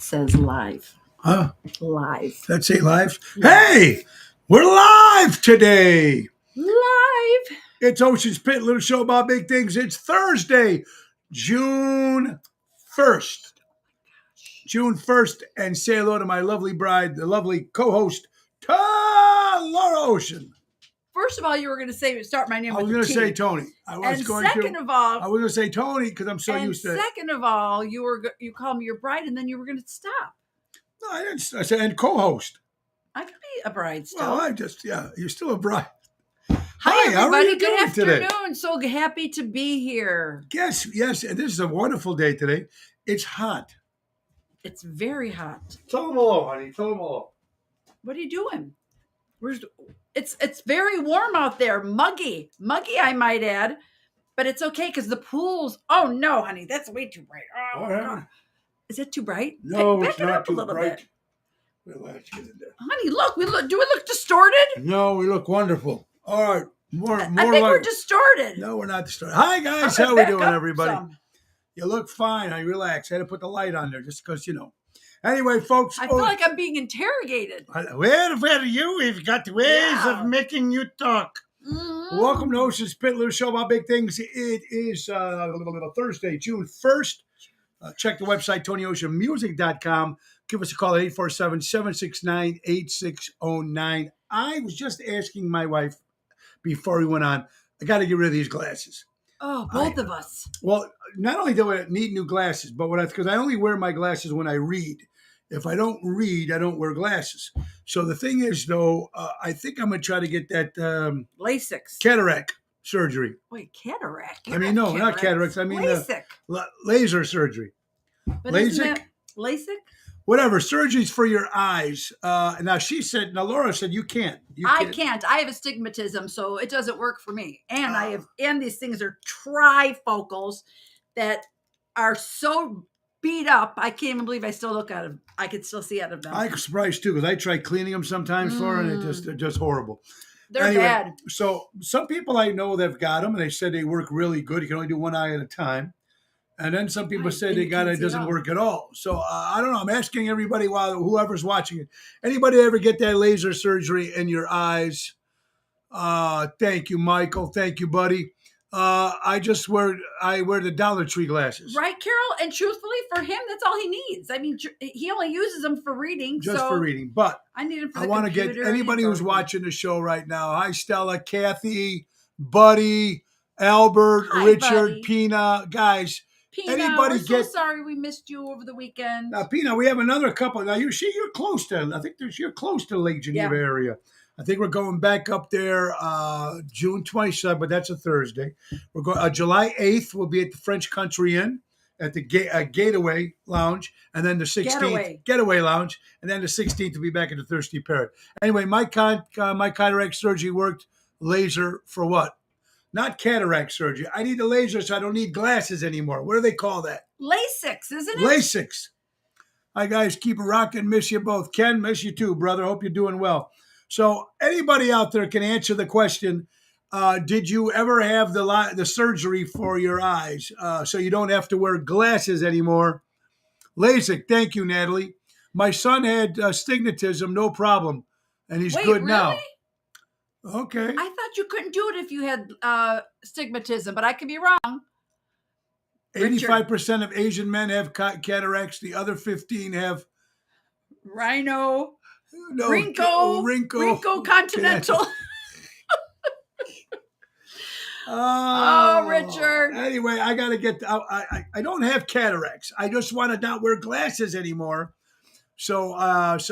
says live. Huh? Live. Let's say live. Hey, we're live today. Live. It's Ocean's Pit, little show about big things. It's Thursday, June 1st. June 1st, and say hello to my lovely bride, the lovely co-host, Laura Ocean. First of all, you were going to say start my name I was with going a to T. say Tony. I was And going second to. of all, I was going to say Tony because I'm so used to it. second of all, you called me your bride, and then you were going to stop. No, I didn't. I said and co-host. I could be a bride still. Well, you're still a bride. Hi, how are everybody. you Good doing today? afternoon. So happy to be here. Yes, and this is a wonderful day today. It's hot. It's very hot. Tell them hello, honey. Tell them hello. What are you doing? It's very warm out there. Muggy, I might add, but it's okay because the pools. Oh no, honey, that's way too bright. Oh, God. Is it too bright? No, Back it's it not up too a little bright. bit. Relax, get in there. Honey, look. Do we look distorted? No, we look wonderful. All right, more. I think we're distorted. No, we're not distorted. Hi guys, I'm how we back doing, up everybody? some. You look fine. I relax. I had to put the light on there just because Anyway, folks. I feel like I'm being interrogated. Where are you? We've got ways of making you talk. Mm-hmm. Welcome to Ocean's Pit, little show about big things. It is Thursday, June 1st. Check the website, TonyOceanMusic.com. Give us a call at 847-769-8609. I was just asking my wife before we went on, I got to get rid of these glasses. Oh, both of us. Well, not only do I need new glasses, but because I only wear my glasses when I read. If I don't read, I don't wear glasses. So the thing is, though, I think I'm going to try to get that LASIK cataract surgery. Wait, cataract? I mean, no, not cataracts. I mean LASIK. Laser surgery. But LASIK? isn't that LASIK? Whatever, surgery's for your eyes. Now Laura said you can't. I can't. I have astigmatism, so it doesn't work for me. And and these things are trifocals that are so beat up. I can't even believe I still look at them. I can still see out of them. I'm surprised too, because I try cleaning them sometimes for her, and they're just horrible. They're bad. So some people I know that've got them, and they said they work really good. You can only do one eye at a time. And then some people say they got it doesn't work at all. So I don't know. I'm asking everybody, whoever's watching it, anybody ever get that laser surgery in your eyes? Thank you, Michael. Thank you, buddy. I wear the Dollar Tree glasses. Right, Carol? And truthfully, for him, that's all he needs. I mean, he only uses them for reading. Just for reading. But I need him for I want to get anybody who's watching the show right now. Hi, Stella, Kathy, Buddy, Albert, Richard, Buddy. Pina, guys. Pina, we're so sorry we missed you over the weekend. Now, Pina, we have another couple. Now, you're close to. I think you're close to Lake Geneva area. I think we're going back up there June 27th, but that's a Thursday. We're going July 8th. We'll be at the French Country Inn at the Gateway Lounge, and then the 16th Getaway Lounge, and then the 16th we'll be back at the Thirsty Parrot. Anyway, my cataract surgery worked. Laser for what? Not cataract surgery. I need the laser so I don't need glasses anymore. What do they call that? LASIK, isn't it? LASIK. Hi, guys. Keep it rocking. Miss you both. Ken, miss you too, brother. Hope you're doing well. So anybody out there can answer the question, did you ever have the surgery for your eyes so you don't have to wear glasses anymore? LASIK. Thank you, Natalie. My son had astigmatism, no problem, and he's good now. Okay. I thought you couldn't do it if you had astigmatism, but I could be wrong. 85% of Asian men have cataracts. The other 15 have rhino, Rinco continental. Richard. Anyway, I got to get. I don't have cataracts. I just want to not wear glasses anymore. So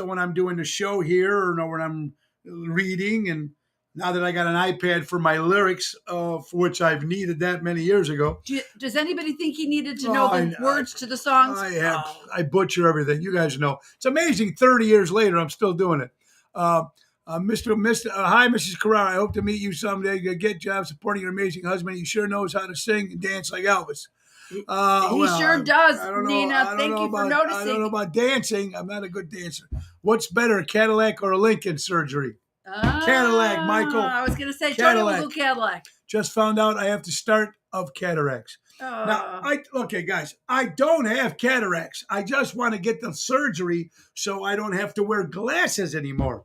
when I'm doing the show here, or when I'm reading, and now that I got an iPad for my lyrics, for which I've needed that many years ago. Does anybody think he needed to know the words to the songs? I have. I butcher everything. You guys know. It's amazing. 30 years later, I'm still doing it. Hi, Mrs. Carrara. I hope to meet you someday. Get job supporting your amazing husband. He sure knows how to sing and dance like Elvis. He sure does, Nina. Thank you for noticing. I don't know about dancing. I'm not a good dancer. What's better, a Cadillac or a Lincoln surgery? Cadillac, Michael. I was going to say Cadillac. Tony will go Cadillac. Just found out I have to start of cataracts. Now, okay, guys, I don't have cataracts. I just want to get the surgery so I don't have to wear glasses anymore.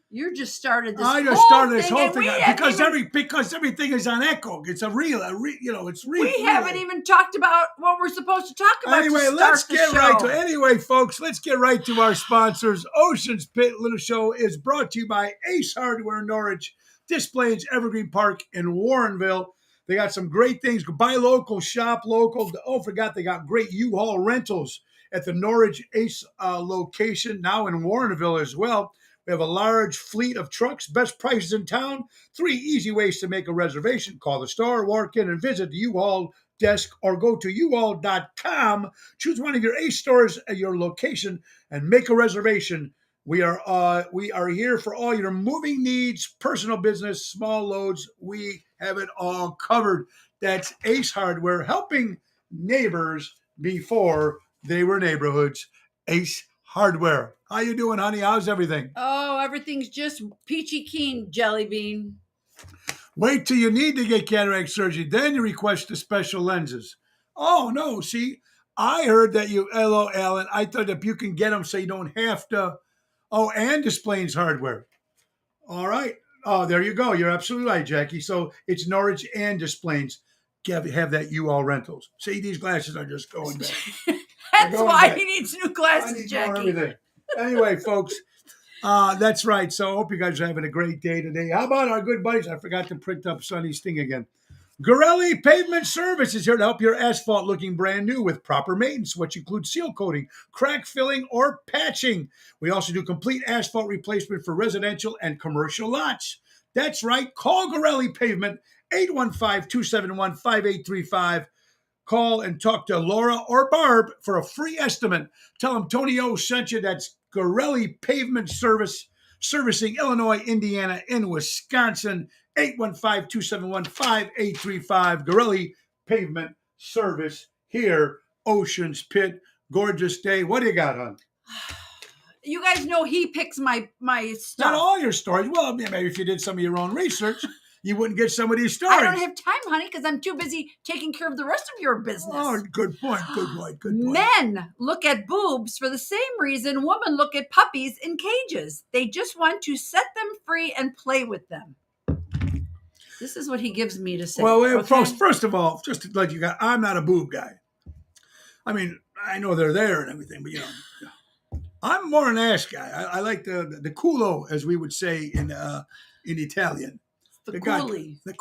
You just started this. I just started this whole and thing we because haven't because everything is on echo. It's a real, it's real. we haven't even talked about what we're supposed to talk about. Anyway, to let's start the get show. right to anyway, folks. Let's get right to our sponsors. Ocean's Pit Little Show is brought to you by Ace Hardware Norwich, Displays Evergreen Park in Warrenville. They got some great things. Buy local, shop local. Oh, forgot they got great U-Haul rentals at the Norwich Ace location, now in Warrenville as well. We have a large fleet of trucks, best prices in town. 3 easy ways to make a reservation. Call the store, walk in, and visit the U-Haul desk, or go to uhaul.com. Choose one of your Ace stores at your location and make a reservation. We are here for all your moving needs, personal business, small loads. We have it all covered. That's Ace Hardware, helping neighbors before they were neighborhoods. Ace Hardware. How you doing, honey? How's everything? Oh, everything's just peachy keen, Jelly Bean. Wait till you need to get cataract surgery. Then you request the special lenses. Oh, no. See, I heard that you, hello, Alan. I thought that you can get them so you don't have to. Oh, and Displays Hardware. All right. Oh, there you go. You're absolutely right, Jackie. So it's Norwich and Displays. Have that U-Haul rentals. See, these glasses are just going back. That's why he needs new glasses, Jackie. Anyway, folks, that's right. So I hope you guys are having a great day today. How about our good buddies? I forgot to print up Sonny's thing again. Gorelli Pavement Service is here to help your asphalt looking brand new with proper maintenance, which includes seal coating, crack filling, or patching. We also do complete asphalt replacement for residential and commercial lots. That's right. Call Gorelli Pavement, 815-271-5835. Call and talk to Laura or Barb for a free estimate. Tell them Tony O sent you. That's Gorelli Pavement Service, servicing Illinois, Indiana, and Wisconsin. 815-271-5835. Gorelli Pavement Service here, Ocean's Pit. Gorgeous day. What do you got, hon? You guys know he picks my stuff. Not all your stories. Well, maybe if you did some of your own research, you wouldn't get some of these stories. I don't have time, honey, because I'm too busy taking care of the rest of your business. Oh, good point. Good point. Good point. Men look at boobs for the same reason women look at puppies in cages. They just want to set them free and play with them. This is what he gives me to say. Well, okay? first of all, just to let you guys, I'm not a boob guy. I mean, I know they're there and everything, but I'm more an ass guy. I like the culo, as we would say in Italian. The coolie. The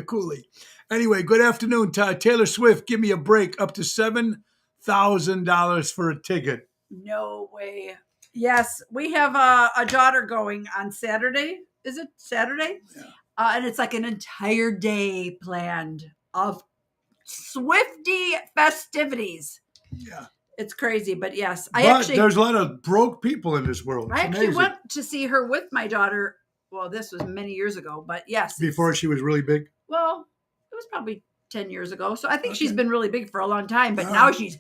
coolie. Anyway, good afternoon, Taylor Swift. Give me a break. Up to $7,000 for a ticket. No way. Yes, we have a daughter going on Saturday. Is it Saturday? Yeah. And it's like an entire day planned of Swiftie festivities. Yeah. It's crazy, but yes. There's a lot of broke people in this world. I actually went to see her with my daughter. Well, this was many years ago, but yes. Before she was really big? Well, it was probably 10 years ago. So I think she's been really big for a long time, but now she's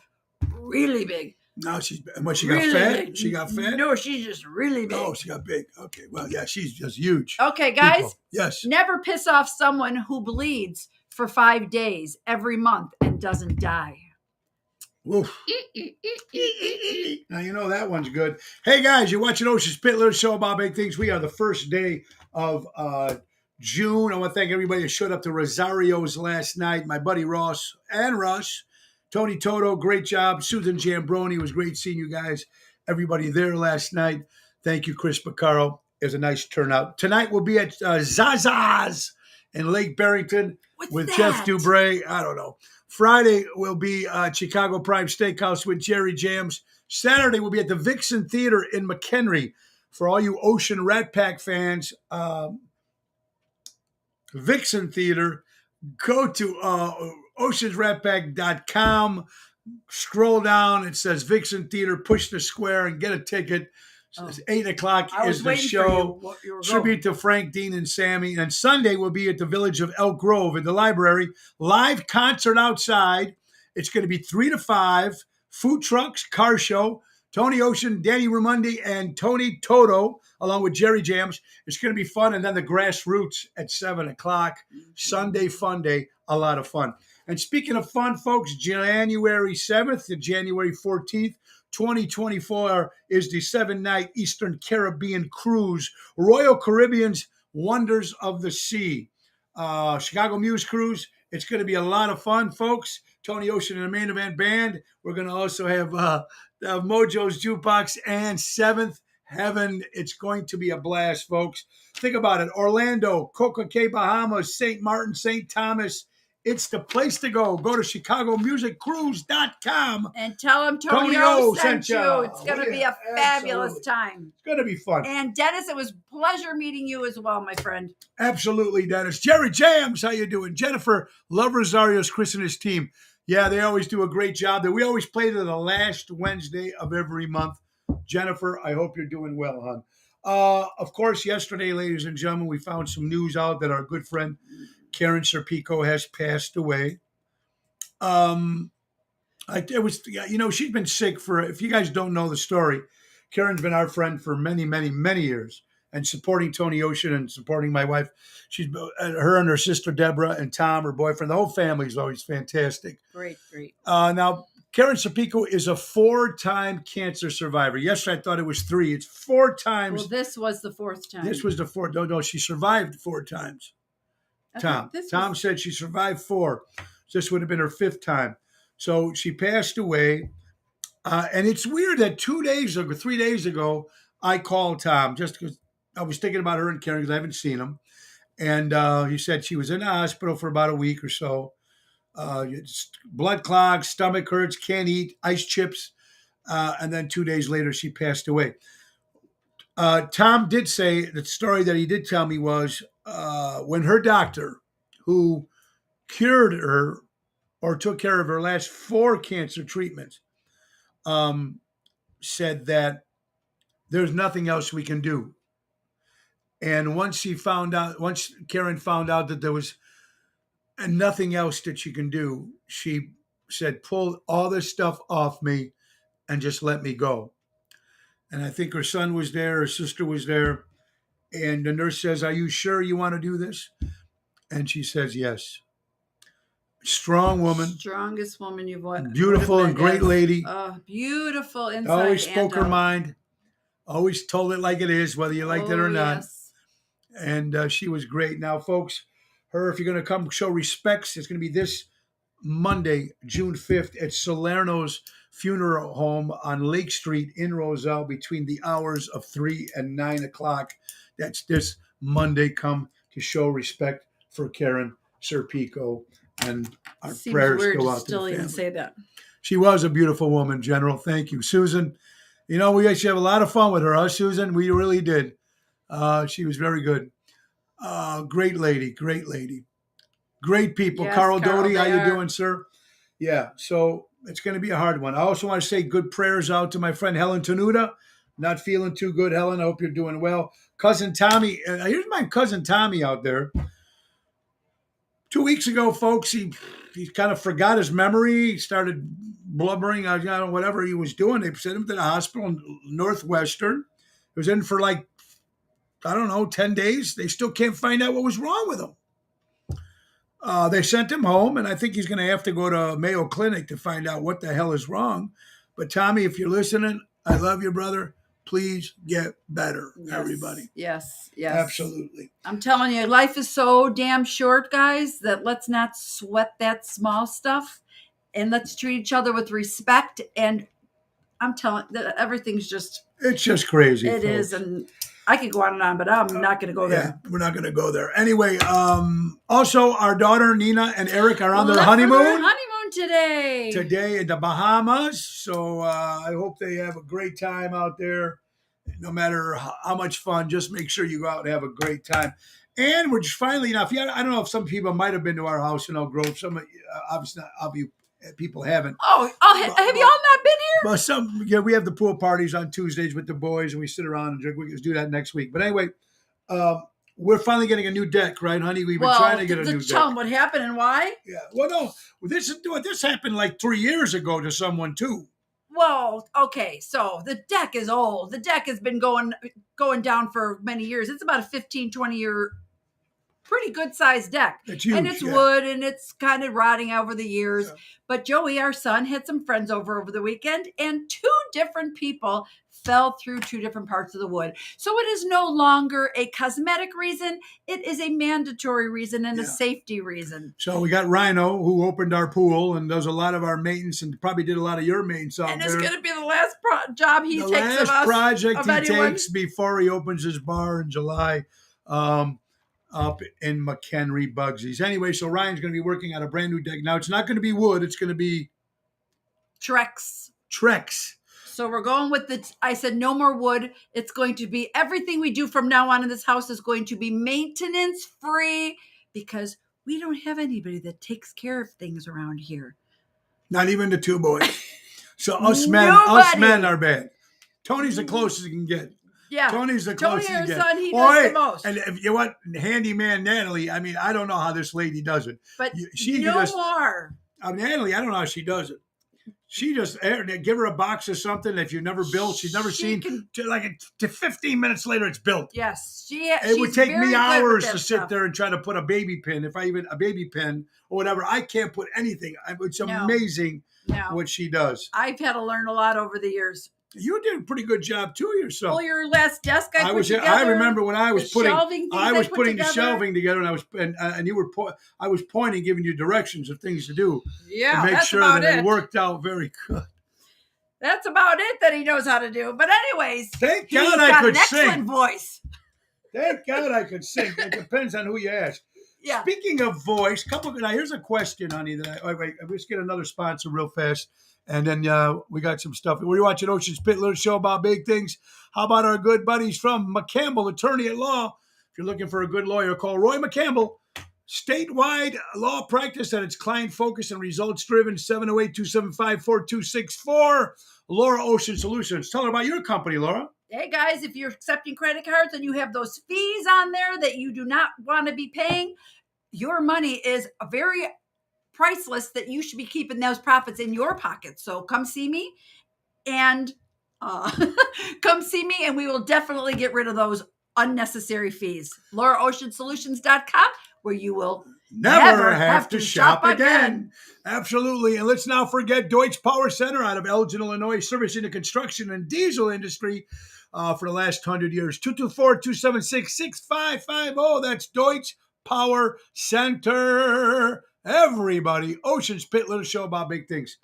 really big. Now she got fat? Big. She got fat? No, she's just really big. Oh, she got big. Okay. Well, yeah, she's just huge. Okay, guys. People. Yes. Never piss off someone who bleeds for 5 days every month and doesn't die. Oof. Now, you know that one's good. Hey, guys, you're watching Ocean's Pit Little Show about big things. We are the first day of June. I want to thank everybody who showed up to Rosario's last night. My buddy Ross and Russ. Tony Toto, great job. Susan Jambroni, it was great seeing you guys. Everybody there last night. Thank you, Chris Picaro. It was a nice turnout. Tonight we'll be at Zaza's in Lake Barrington with Jeff Dubray. I don't know. Friday will be Chicago Prime Steakhouse with Jerry Jams. Saturday we'll be at the Vixen Theater in McHenry. For all you Ocean Rat Pack fans, Vixen Theater, go to oceansratpack.com, scroll down, it says Vixen Theater, push the square and get a ticket. It's 8 o'clock is the show. Tribute to Frank, Dean, and Sammy. And Sunday will be at the Village of Elk Grove in the library. Live concert outside. It's going to be 3 to 5. Food trucks, car show. Tony Ocean, Danny Ramundi, and Tony Toto, along with Jerry Jams. It's going to be fun. And then the Grassroots at 7 o'clock. Sunday fun day. A lot of fun. And speaking of fun, folks, January 7th to January 14th, 2024 is the 7-night Eastern Caribbean cruise, Royal Caribbean's Wonders of the Sea. Chicago Muse Cruise. It's going to be a lot of fun, folks. Tony Ocean and the Main Event Band. We're going to also have Mojo's Jukebox and Seventh Heaven. It's going to be a blast, folks. Think about it. Orlando, Coca Cay, Bahamas, St. Martin, St. Thomas. It's the place to go. Go to ChicagoMusicCruise.com. And tell them Tony O sent you. It's going to be a fabulous time. It's going to be fun. And Dennis, it was a pleasure meeting you as well, my friend. Absolutely, Dennis. Jerry Jams, how you doing? Jennifer, love Rosario's Chris and his team. Yeah, they always do a great job. We always play to the last Wednesday of every month. Jennifer, I hope you're doing well, hon. Of course, yesterday, ladies and gentlemen, we found some news out that our good friend Karen Serpico has passed away. She's been sick for, if you guys don't know the story, Karen's been our friend for many, many, many years and supporting Tony Ocean and supporting my wife. She's her and her sister Deborah and Tom, her boyfriend. The whole family is always fantastic. Great. Now, Karen Serpico is a 4-time cancer survivor. Yes, I thought it was 3. It's 4 times. Well, this was the 4th time. This was the 4th. No, she survived 4 times. Tom said she survived 4. This would have been her 5th time. So she passed away. And it's weird that 3 days ago, I called Tom just because I was thinking about her and Karen because I haven't seen him. And he said she was in the hospital for about a week or so. Blood clogs, stomach hurts, can't eat, ice chips. And then 2 days later, she passed away. Tom did say the story that he did tell me was when her doctor, who cured her or took care of her last 4 cancer treatments, said that there's nothing else we can do. And once Karen found out that there was nothing else that she can do, she said, pull all this stuff off me and just let me go. And I think her son was there, her sister was there. And the nurse says, are you sure you want to do this? And she says, yes. Strong woman. Strongest woman you've ever. Beautiful and great lady. Beautiful inside. Always spoke her mind. Always told it like it is, whether you liked it or not. Yes. And she was great. Now, folks, if you're going to come show respects, it's going to be this Monday, June 5th at Salerno's Funeral Home on Lake Street in Roselle between the hours of 3 and 9 o'clock. That's this Monday. Come to show respect for Karen Serpico, and our prayers go out to the family. Even say that. She was a beautiful woman, General. Thank you, Susan. We used to have a lot of fun with her, huh, Susan? We really did. She was very good. Great lady. Great people. Yes, Carl Doty, how you are. doing, sir? Yeah, so it's going to be a hard one. I also want to say good prayers out to my friend Helen Tenuta. Not feeling too good, Helen. I hope you're doing well. Cousin Tommy, here's my cousin Tommy out there. 2 weeks ago, folks, he kind of forgot his memory. He started blubbering, whatever he was doing. They sent him to the hospital in Northwestern. He was in for 10 days. They still can't find out what was wrong with him. They sent him home, and I think he's going to have to go to Mayo Clinic to find out what the hell is wrong. But Tommy, if you're listening, I love you, brother. Please get better, everybody. Yes. Absolutely. I'm telling you, life is so damn short, guys, that let's not sweat that small stuff, and let's treat each other with respect. And I'm telling you, everything's just... It's just crazy, It is, and I could go on, but I'm not going to go there. Yeah, we're not going to go there. Anyway, also, our daughter, Nina, and Eric are on their honeymoon. Today in the Bahamas. So I hope they have a great time out there. No matter how much fun, just make sure you go out and have a great time. And we're just finally, I don't know if some people might have been to our house in Oak Grove. Some, obviously, not you people haven't. Have y'all not been here? But we have the pool parties on Tuesdays with the boys, and we sit around and drink. We can do that next week. But anyway, we're finally getting a new deck, right, honey? We've been trying to get a new deck. Tell them what happened and why. Yeah. Well, no, this happened like 3 years ago to someone too. Well, okay, so the deck is old. The deck has been going down for many years. It's about a 15, 20-year pretty good sized deck. It's huge. And it's wood and it's kind of rotting over the years. Yeah. But Joey, our son, had some friends over the weekend, and 2 different people fell through 2 different parts of the wood. So it is no longer a cosmetic reason. It is a mandatory reason and a safety reason. So we got Rhino, who opened our pool and does a lot of our maintenance and probably did a lot of your maintenance out And there. it's going to be the last job he the takes of last us. project of he anyone. takes before he opens his bar in July up in McHenry Bugsies. Anyway, so Ryan's going to be working on a brand new deck. Now, it's not going to be wood. It's going to be Trex. So we're going with I said no more wood. It's going to be everything we do from now on in this house is going to be maintenance free because we don't have anybody that takes care of things around here. Not even the 2 boys. So us Nobody. men are bad. Tony's the closest you can get. Yeah. Tony's the Tony, closest our you get. son, he does the most. And if you want handyman Natalie, I mean, I don't know how this lady does it. But she no just, more. Natalie, I don't know how she does it. She just give her a box of something if you've never built, she's never seen. To 15 minutes later, it's built. Yes, it would take me hours to sit there and try to put a baby pin. If I even a baby pin or whatever, I can't put anything. It's amazing what she does. I've had to learn a lot over the years. You did a pretty good job too yourself. Well, your last desk I put together. I remember when I was putting the together. shelving together, and you were I was pointing, giving you directions of things to do. Yeah, to make that's sure about that it worked out very good. That's about it that he knows how to do. But anyways, thank God I could sing. Excellent voice. Thank God I could sing. It depends on who you ask. Yeah. Speaking of voice, now here's a question, honey. Wait, let's get another sponsor real fast. And then we got some stuff. We're watching Ocean Spit, little show about big things. How about our good buddies from McCampbell, attorney at law? If you're looking for a good lawyer, call Roy McCampbell. Statewide law practice that it's client-focused and results-driven, 708-275-4264. Laura Ocean Solutions. Tell her about your company, Laura. Hey, guys, if you're accepting credit cards and you have those fees on there that you do not want to be paying, your money is a very priceless that you should be keeping those profits in your pocket. So come see me and we will definitely get rid of those unnecessary fees. LauraOceanSolutions.com, where you will never have to shop again. Absolutely. And let's not forget Deutsch Power Center out of Elgin, Illinois, servicing the construction and diesel industry for the last 100 years. 224-276-6550. That's Deutsch Power Center. Everybody, Ocean Spit, little show about big things.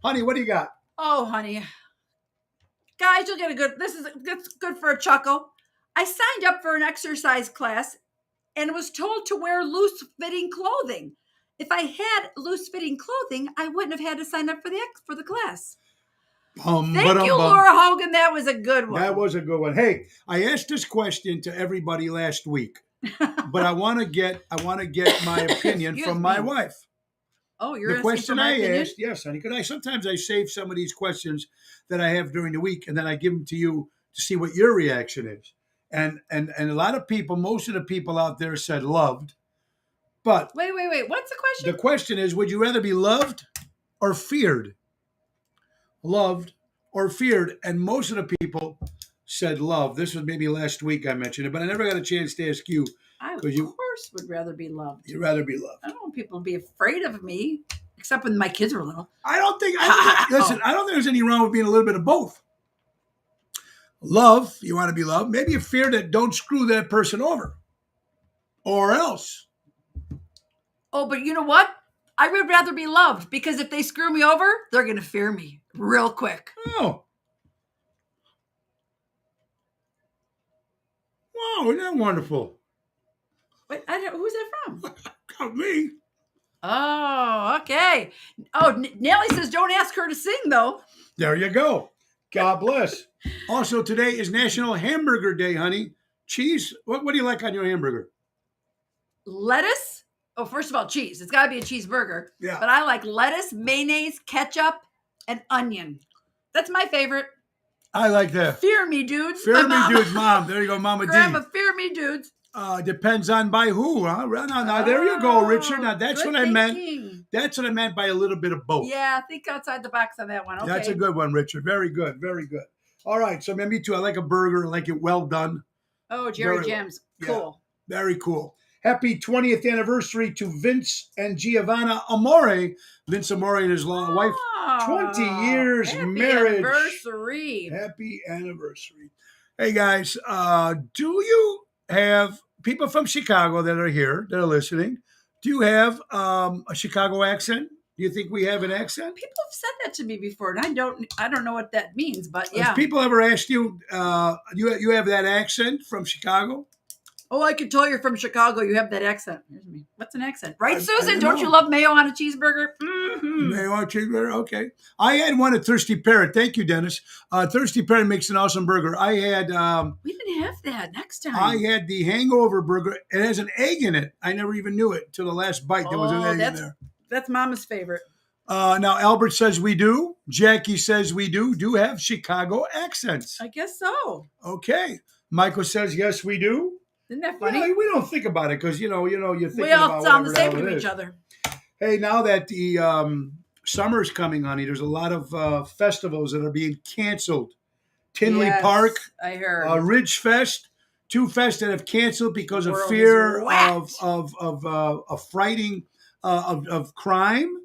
Honey, what do you got? Oh, honey. Guys, you'll get this is good for a chuckle. I signed up for an exercise class and was told to wear loose-fitting clothing. If I had loose-fitting clothing, I wouldn't have had to sign up for the class. Thank you, Laura Hogan. That was a good one. That was a good one. Hey, I asked this question to everybody last week. But I want to get my opinion from my wife. Oh, you're the question I asked, yes, honey. Because sometimes I save some of these questions that I have during the week, and then I give them to you to see what your reaction is. And a lot of people, most of the people out there said loved. But wait. What's the question? The question is, would you rather be loved or feared? Loved or feared, and most of the people said love. This was maybe last week I mentioned it, but I never got a chance to ask you. I, of course, would rather be loved. You'd rather be loved. I don't want people to be afraid of me, except when my kids were little. I don't think there's any wrong with being a little bit of both. Love, you want to be loved. Maybe you fear that don't screw that person over. Or else. Oh, but you know what? I would rather be loved because if they screw me over, they're going to fear me real quick. Oh. Wow, isn't that wonderful? Wait, who's that from? Not me. Oh, okay. Oh, Nellie says don't ask her to sing, though. There you go. God bless. Also, today is National Hamburger Day, honey. Cheese. What do you like on your hamburger? Lettuce. Oh, first of all, cheese. It's got to be a cheeseburger. Yeah. But I like lettuce, mayonnaise, ketchup, and onion. That's my favorite. I like that. Fear me, dudes. Fear me, dudes, Mom. There you go, Mama D. Grandma, fear me, dudes. Depends on by who, huh? Now, there you go, Richard. Now, that's what I meant. That's what I meant by a little bit of both. Yeah, think outside the box on that one. Okay. That's a good one, Richard. Very good. Very good. All right. So, me too. I like a burger. I like it well done. Oh, Jerry Jim's. Cool. Yeah, very cool. Happy 20th anniversary to Vince and Giovanna Amore. Vince Amore and his wife. 20 years happy marriage. Anniversary. Happy anniversary. Hey guys, do you have people from Chicago that are here, that are listening? Do you have a Chicago accent? Do you think we have an accent? People have said that to me before, and I don't know what that means, but Has yeah. people ever asked you, you have that accent from Chicago? Oh, I can tell you're from Chicago. You have that accent. Here's me. What's an accent? Right, Susan? Don't know. you love mayo on a cheeseburger? Mm-hmm. Mayo on a cheeseburger? Okay. I had one at Thirsty Parrot. Thank you, Dennis. Thirsty Parrot makes an awesome burger. I had... we can have that next time. I had the Hangover burger. It has an egg in it. I never even knew it till the last bite. There was an egg in there. That's Mama's favorite. Now, Albert says we do. Jackie says we do have Chicago accents. I guess so. Okay. Michael says yes, we do. Isn't that funny? Yeah, we don't think about it because you're thinking we all about sound the same whatever to it each is. other. Hey, now that the summer's coming, honey, there's a lot of festivals that are being canceled. Tinley Yes, Park, I heard. Ridge Fest, two fests that have canceled because of World fear is whacked. of frighting of crime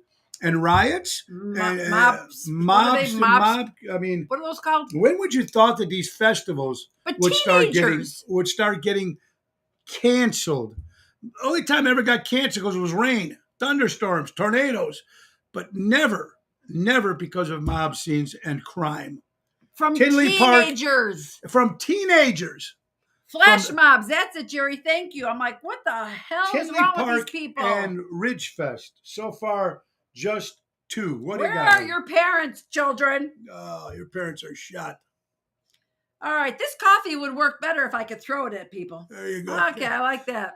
and riots. Mobs. Mobs. Mobs. I mean, What are those called? when would you thought that these festivals But would teenagers. start getting canceled? The only time I ever got canceled was rain, thunderstorms, tornadoes, but never because of mob scenes and crime. From Tinley teenagers. From teenagers. Flash mobs. That's it, Jerry. Thank you. I'm like, what the hell is Tinley wrong Park with these people? and Ridge Fest. So far, just two. What do you Where got? are your parents, children? Oh, your parents are shot. All right, this coffee would work better if I could throw it at people. There you go. Okay, I like that.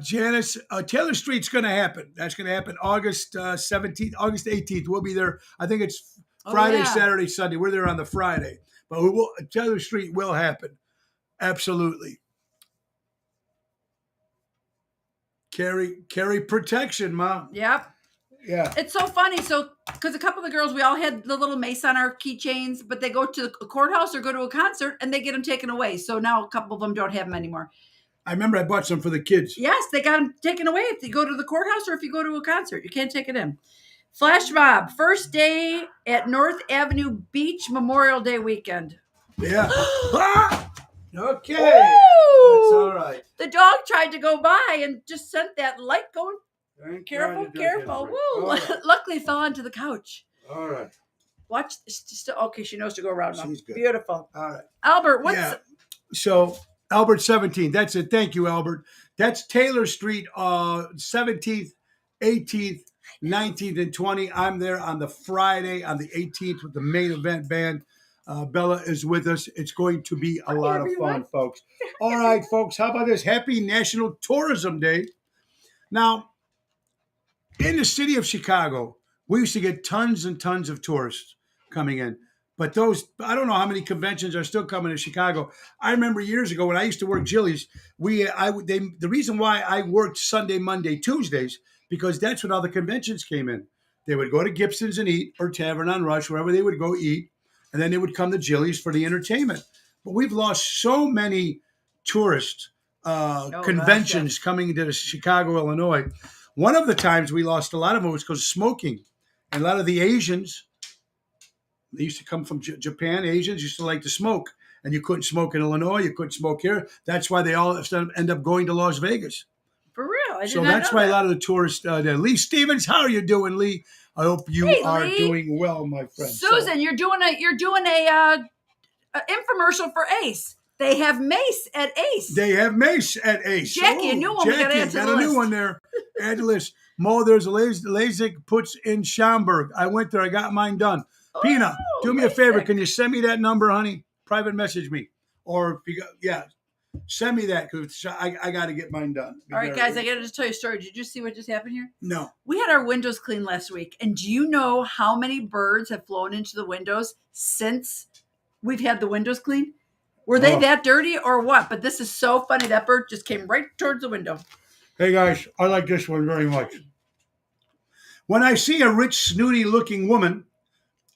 Janice, Taylor Street's going to happen. That's going to happen August 17th, August 18th. We'll be there. I think it's Friday, Saturday, Sunday. We're there on the Friday. But Taylor Street will happen. Absolutely. Carry protection, Mom. Yep. Yeah. It's so funny. So, because a couple of the girls, we all had the little mace on our keychains, but they go to a courthouse or go to a concert and they get them taken away. So now a couple of them don't have them anymore. I remember I bought some for the kids. Yes, they got them taken away if you go to the courthouse or if you go to a concert. You can't take it in. Flash mob, first day at North Avenue Beach Memorial Day weekend. Yeah. Okay. Woo! That's all right. The dog tried to go by and just sent that light going. Careful. Woo! Right. Luckily, fell onto the couch. All right. Watch. Okay, she knows to go around now. She's good. Beautiful. All right. Albert, what's... Yeah. So, Albert 17. That's it. Thank you, Albert. That's Taylor Street, 17th, 18th, 19th, and 20th. I'm there on the Friday, on the 18th, with the main event band. Bella is with us. It's going to be a lot of fun, folks. All right, folks. How about this? Happy National Tourism Day. Now, in the city of Chicago, we used to get tons and tons of tourists coming in. But I don't know how many conventions are still coming to Chicago. I remember years ago when I used to work Jilly's, the reason why I worked Sunday, Monday, Tuesdays, because that's when all the conventions came in. They would go to Gibson's and eat, or Tavern on Rush, wherever they would go eat. And then they would come to Jilly's for the entertainment. But we've lost so many tourist conventions coming to Chicago, Illinois. One of the times we lost a lot of them was because of smoking. And a lot of the Asians, they used to come from Japan. Asians used to like to smoke. And you couldn't smoke in Illinois. You couldn't smoke here. That's why they all end up going to Las Vegas. For real? So that's why a lot of the tourists there. Lee Stevens, how are you doing, Lee? I hope you are doing well, my friend. Susan, you're doing a infomercial for Ace. They have mace at Ace. They have mace at Ace. Jackie, a new one. Jackie, We got to add to the list. a new one there. Add to the list. Mo, there's a LASIK puts in Schaumburg. I went there. I got mine done. Pina, do me a favor. Can you send me that number, honey? Private message me. Or, send me that because I got to get mine done. All right, guys, I got to just tell you a story. Did you see what just happened here? No. We had our windows cleaned last week. And do you know how many birds have flown into the windows since we've had the windows cleaned? Were they that dirty or what? But this is so funny. That bird just came right towards the window. Hey, guys, I like this one very much. When I see a rich, snooty-looking woman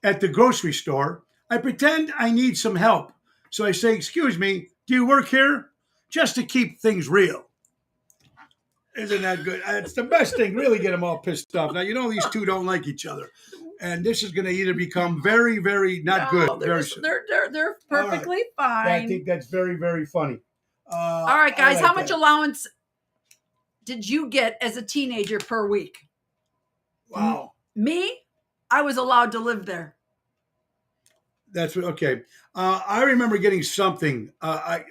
at the grocery store, I pretend I need some help. So I say, excuse me, do you work here? Just to keep things real. Isn't that good? It's the best thing. Really get them all pissed off. Now, these two don't like each other. And this is going to either become very, very not No, good. they're, Very just- soon. they're perfectly I fine. think that's very, very funny. All right, guys, I like how much that. allowance did you get as a teenager per week? Wow. Me, I was allowed to live there. That's okay. I remember getting something. I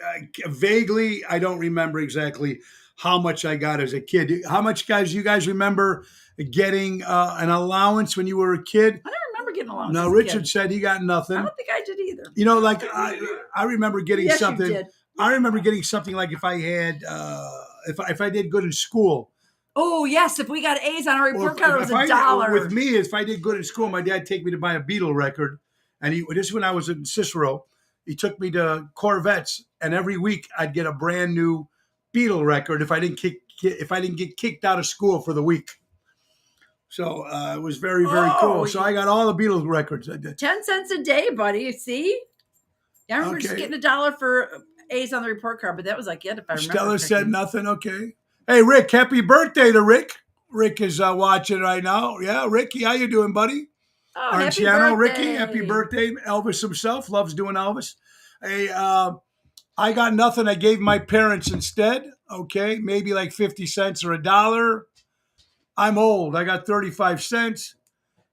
vaguely, I don't remember exactly how much I got as a kid. How much, guys? You guys remember getting an allowance when you were a kid? I don't remember getting allowance. No, as a Richard kid. said he got nothing. I don't think I did either. Like I remember getting Yes, something. you did. I remember getting something like if I had if I did good in school. Oh yes, if we got A's on our Or report card, it was if $1. With me, if I did good in school, my dad take me to buy a Beatle record, and this is when I was in Cicero. He took me to Corvettes, and every week I'd get a brand new Beatle record if I didn't get kicked out of school for the week. So it was very, very cool. So I got all the Beatles records. I did. 10 cents a day, buddy. See? Yeah, I remember just getting $1 for A's on the report card, but that was like it, if I remember. Stella said nothing. Okay. Hey, Rick, happy birthday to Rick. Rick is watching right now. Yeah, Ricky, how you doing, buddy? Oh, Arciano, Ricky, happy birthday. Elvis himself loves doing Elvis. Hey, I got nothing. I gave my parents instead. Okay, maybe like 50 cents or $1. I'm old. I got 35 cents.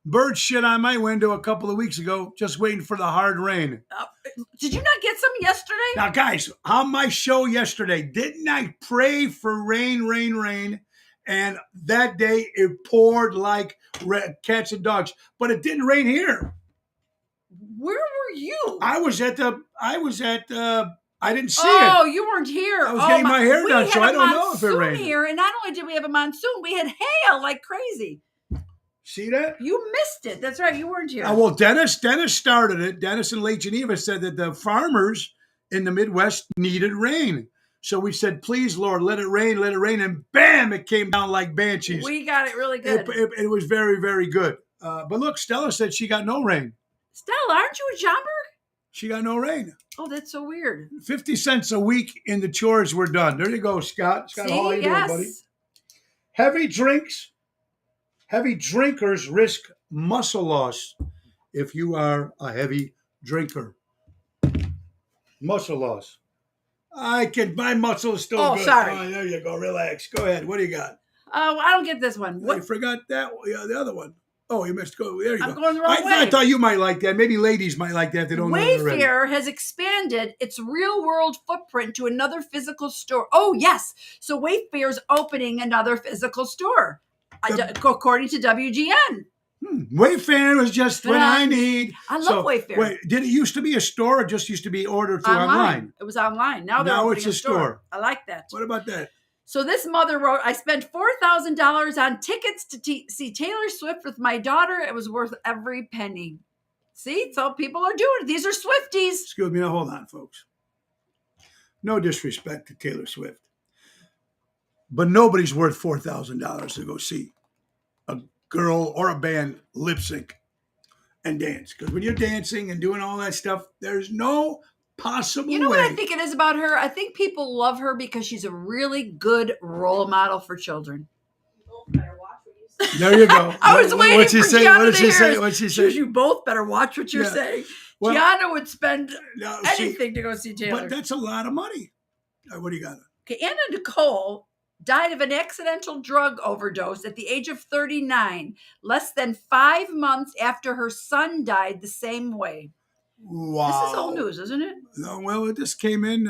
Bird shit on my window a couple of weeks ago, just waiting for the hard rain. Did you not get some yesterday? Now, guys, on my show yesterday, didn't I pray for rain, rain, rain? And that day it poured like cats and dogs, but it didn't rain here. Where were you? I didn't see it. Oh, you weren't here. I was getting my hair done, so I don't know if it rained. Here, and not only did we have a monsoon, we had hail like crazy. See that? You missed it. That's right. You weren't here. Well, Dennis started it. Dennis in Lake Geneva said that the farmers in the Midwest needed rain. So we said, please, Lord, let it rain, and bam, it came down like banshees. We got it really good. It was very, very good. But look, Stella said she got no rain. Stella, aren't you a jumper? She got no rain. Oh, that's so weird. 50 cents a week in the chores were done. There you go, Scott. Scott, how you doing, buddy? Heavy drinkers risk muscle loss if you are a heavy drinker. Muscle loss. My muscle is still good. Sorry. Oh, there you go. Relax. Go ahead. What do you got? Oh, I don't get this one. What? You forgot that? Yeah, the other one. Oh, you missed. Go. There you go. I'm going the wrong way. I thought you might like that. Maybe ladies might like that. If they don't know it already. Wayfair has expanded its real-world footprint to another physical store. Oh, yes. So Wayfair's opening another physical store, according to WGN. Wayfair is just what I need. I love Wayfair. Wait, did it used to be a store or just used to be ordered through online? It was online. Now it's a store. I like that. What about that? So this mother wrote, I spent $4,000 on tickets to see Taylor Swift with my daughter. It was worth every penny. See, so people are doing it. These are Swifties. Excuse me. Now, hold on, folks. No disrespect to Taylor Swift, but nobody's worth $4,000 to go see a girl or a band lip sync and dance. Because when you're dancing and doing all that stuff, there's no possible way. What I think it is about her? I think people love her because she's a really good role model for children. There you go. I was waiting What'd she for say? Gianna What did she to say? hear. What'd she say? You both better watch what you're saying. Well, Gianna would spend anything to go see Taylor. But that's a lot of money. What do you got? Okay, Anna Nicole died of an accidental drug overdose at the age of 39, less than 5 months after her son died the same way. Wow. This is old news, isn't it? No, well, it just came in.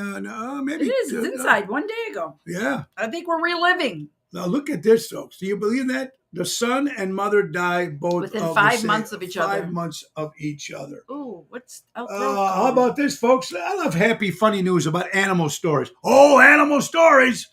Maybe it is. It's inside 1 day ago. Yeah. I think we're reliving. Now look at this, folks. Do you believe that? The son and mother died both within 5 months of each other. 5 months of each other. Ooh, how about this, folks? I love happy, funny news about animal stories. Oh, animal stories!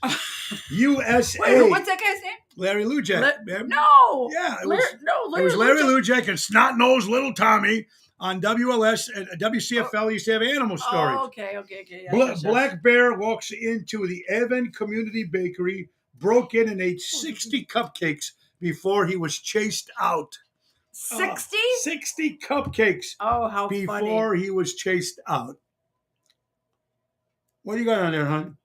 USA. Wait, what's that guy's name? Larry Lujak. No. Yeah, it was Larry Lujak and Snot-Nosed Little Tommy on WLS and WCFL. Used to have animal stories. Oh, okay. Yeah, Black Bear walks into the Evan Community Bakery, broke in and ate 60 cupcakes before he was chased out. 60? 60 cupcakes. Oh, how funny. Before he was chased out. What do you got on there, hon?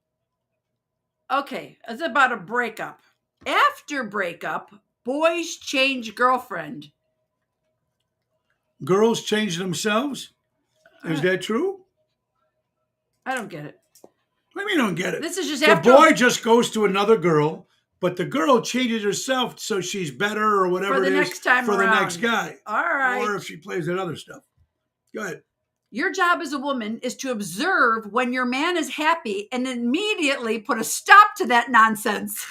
Okay, it's about a breakup. After breakup, boys change girlfriend. Girls change themselves? Is that true? I don't get it. What do you mean you don't get it? This is just the after boy just goes to another girl, but the girl changes herself so she's better or whatever for the it is next time for around. the next guy. All right. Or if she plays that other stuff. Go ahead. Your job as a woman is to observe when your man is happy and immediately put a stop to that nonsense.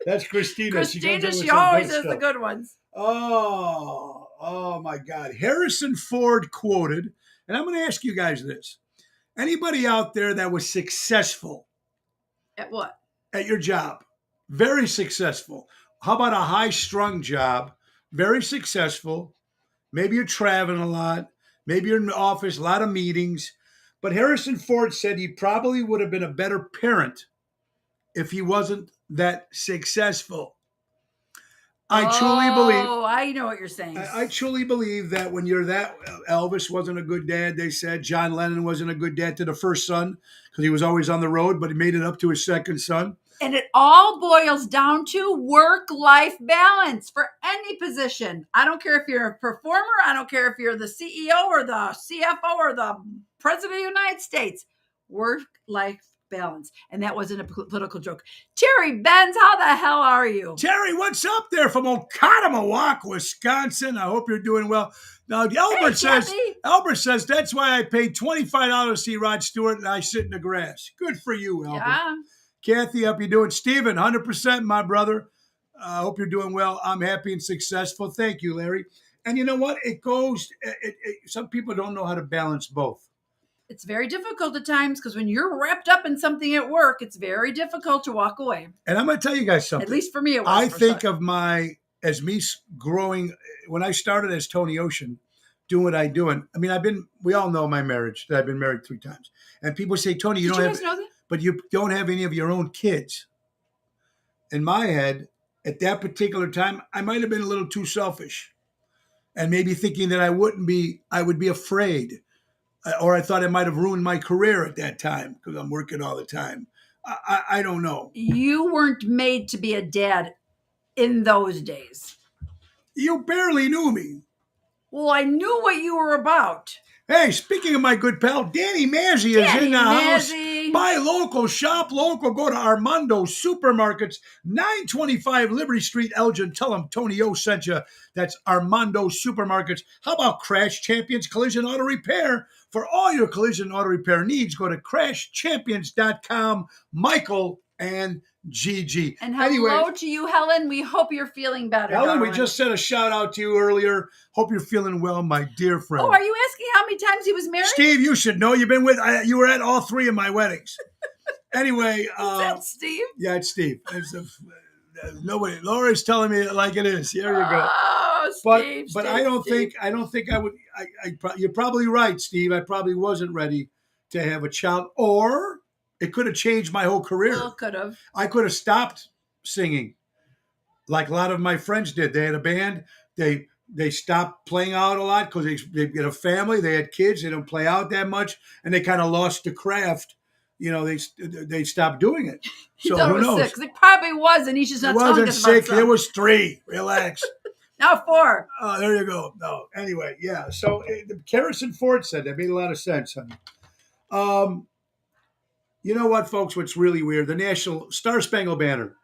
That's Christina. Christina, she always has the good ones. Oh my God. Harrison Ford quoted, and I'm going to ask you guys this. Anybody out there that was successful At what? at your job? Very successful. How about a high-strung job? Very successful. Maybe you're traveling a lot. Maybe you're in the office, a lot of meetings. But Harrison Ford said he probably would have been a better parent if he wasn't that successful. I truly believe. Oh, I know what you're saying. I truly believe that when you're that, Elvis wasn't a good dad, they said. John Lennon wasn't a good dad to the first son because he was always on the road, but he made it up to his second son. And it all boils down to work-life balance for any position. I don't care if you're a performer. I don't care if you're the CEO or the CFO or the President of the United States. Work-life balance. And that wasn't a political joke. Terry Benz, how the hell are you? Terry, what's up there from Oconomowoc, Wisconsin? I hope you're doing well. Now, Albert says that's why I paid $25 to see Rod Stewart and I sit in the grass. Good for you, Albert. Yeah. Kathy, hope you're doing. Steven, 100%, my brother. I hope you're doing well. I'm happy and successful. Thank you, Larry. And you know what? Some people don't know how to balance both. It's very difficult at times because when you're wrapped up in something at work, it's very difficult to walk away. And I'm going to tell you guys something. At least for me, it was. I think of me growing, when I started as Tony Ocean, doing what I do. And I mean, we all know my marriage, that I've been married 3 times. And people say, Tony, Did you guys know that? But you don't have any of your own kids. In my head, at that particular time, I might have been a little too selfish and maybe thinking that I would be afraid, or I thought it might have ruined my career at that time because I'm working all the time. I don't know. You weren't made to be a dad in those days. You barely knew me. Well, I knew what you were about. Hey, speaking of my good pal, Danny Mazzi is in the house. Buy local, shop local. Go to Armando Supermarkets, 925 Liberty Street, Elgin. Tell them Tony O sent you. That's Armando Supermarkets. How about Crash Champions Collision Auto Repair? For all your collision auto repair needs, go to crashchampions.com. Michael and Gigi. And hello to you, Helen. We hope you're feeling better. Helen, darling. we just said a shout out to you earlier. Hope you're feeling well, my dear friend. Oh, are you asking how many times he was married? Steve, you should know. You were at all 3 of my weddings. Anyway, is that Steve? Yeah, it's Steve. Nobody. Laura's telling me it like it is. Here you go. Oh, Steve. But I don't think I would. You're probably right, Steve. I probably wasn't ready to have a child, or it could have changed my whole career. Well, could have. I could have stopped singing, like a lot of my friends did. They had a band. They stopped playing out a lot because they get a family. They had kids. They don't play out that much, and they kind of lost the craft. You know, they stopped doing it. So who knows? 6. It probably was, and he's just not telling us. It wasn't 6. It was 3. Relax. Now 4. Oh, there you go. No. Anyway, yeah. So Harrison Ford said that made a lot of sense, honey. You know what, folks? What's really weird? The National Star Spangled Banner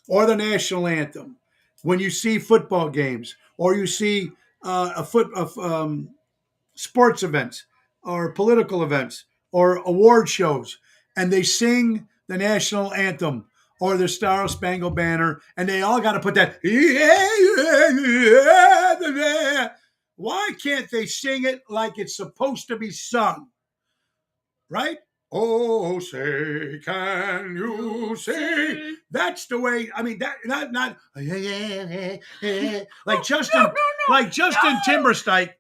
or the national anthem. When you see football games or you see sports events or political events or award shows, and they sing the national anthem or the Star Spangled Banner, and they all got to put that. Why can't they sing it like it's supposed to be sung? Right? Oh, say, can you see? That's the way. I mean, that not like Justin Timberlake.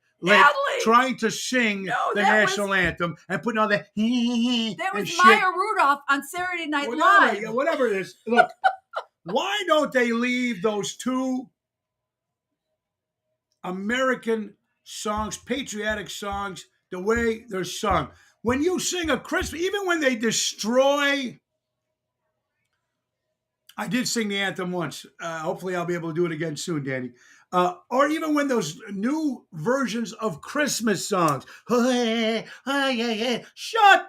Trying to sing the national anthem and putting all that. That was Maya Rudolph on Saturday Night Live. Whatever it is. Look, why don't they leave those 2 American songs, patriotic songs, the way they're sung? When you sing a Christmas, even when they destroy I did sing the anthem once. Hopefully, I'll be able to do it again soon, Danny. Or even when those new versions of Christmas songs. Shut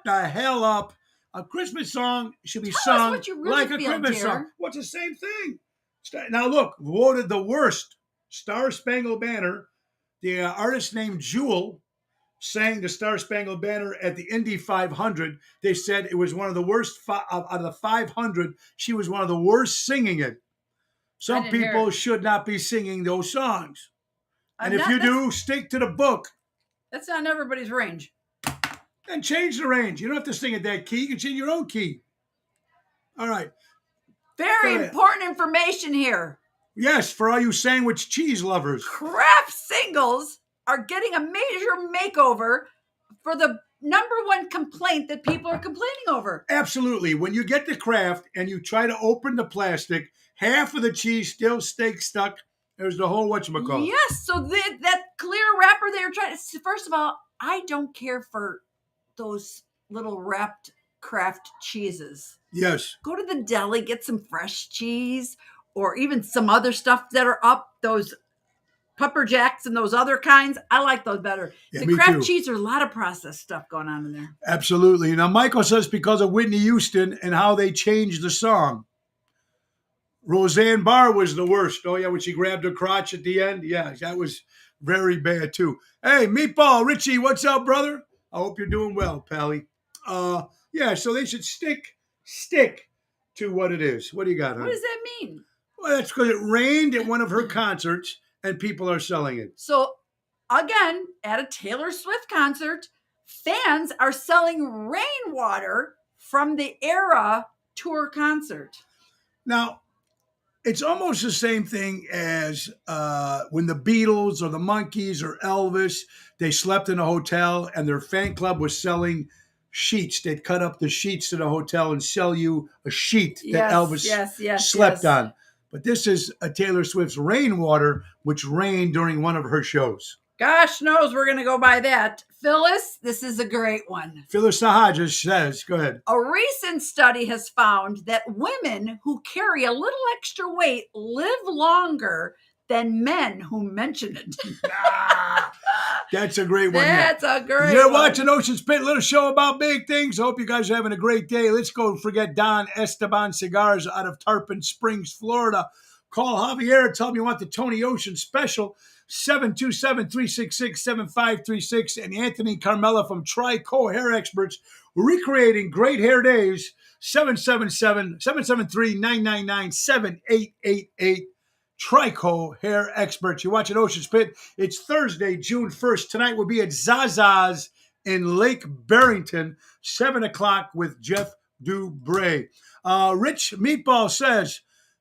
the hell up. A Christmas song should be Tell us sung what you really like a feel, Christmas dear. song. What's the same thing? Now, look, voted the worst Star Spangled Banner. The artist named Jewel sang the Star Spangled Banner at the Indy 500. They said it was one of the worst out of the 500. She was one of the worst singing it. Some didn't hear people it. should not be singing those songs. And if Not- you that's- do, stick to the book That's not in everybody's range. and change the range. You don't have to sing at that key. You can sing your own key. All right. Very Go ahead. important information here. Yes, for all you sandwich cheese lovers. Kraft singles are getting a major makeover for the number one complaint that people are complaining over. Absolutely. When you get the Kraft and you try to open the plastic, half of the cheese still stays stuck. There's the whole whatchamacallit. Yes, so that clear wrapper they were trying to. First of all, I don't care for those little wrapped Kraft cheeses. Yes. Go to the deli, get some fresh cheese or even some other stuff that are up, those pepper jacks and those other kinds. I like those better. Yeah, the me Kraft too. cheese, there's a lot of processed stuff going on in there. Absolutely. Now, Michael says because of Whitney Houston and how they changed the song. Roseanne Barr was the worst. Oh, yeah, when she grabbed her crotch at the end. Yeah, that was very bad, too. Hey, Meatball, Richie, what's up, brother? I hope you're doing well, Pally. Yeah, so they should stick to what it is. What do you got, honey? What does that mean? Well, that's because it rained at one of her concerts and people are selling it. So, again, at a Taylor Swift concert, fans are selling rainwater from the Era tour concert. Now, it's almost the same thing as when the Beatles or the Monkees or Elvis, they slept in a hotel and their fan club was selling sheets. They'd cut up the sheets to the hotel and sell you a sheet that Elvis slept on. But this is a Taylor Swift's rainwater, which rained during one of her shows. Gosh knows we're going to go by that. Phyllis, this is a great one. Phyllis Sahaja says, go ahead. A recent study has found that women who carry a little extra weight live longer than men who mention it. That's a great one. That's a great You're one. watching Ocean Spit, little show about big things. Hope you guys are having a great day. Let's go and forget Don Esteban Cigars out of Tarpon Springs, Florida. Call Javier. Tell him you want the Tony Ocean special. 727-366-7536. And Anthony Carmela from Trico Hair Experts, recreating great hair days. 773-999-7888. Trico Hair Experts. You're watching Ocean Spit. It's Thursday, June 1st. Tonight we'll be at Zaza's in Lake Barrington, 7 o'clock with Jeff Dubray. Rich Meatball says,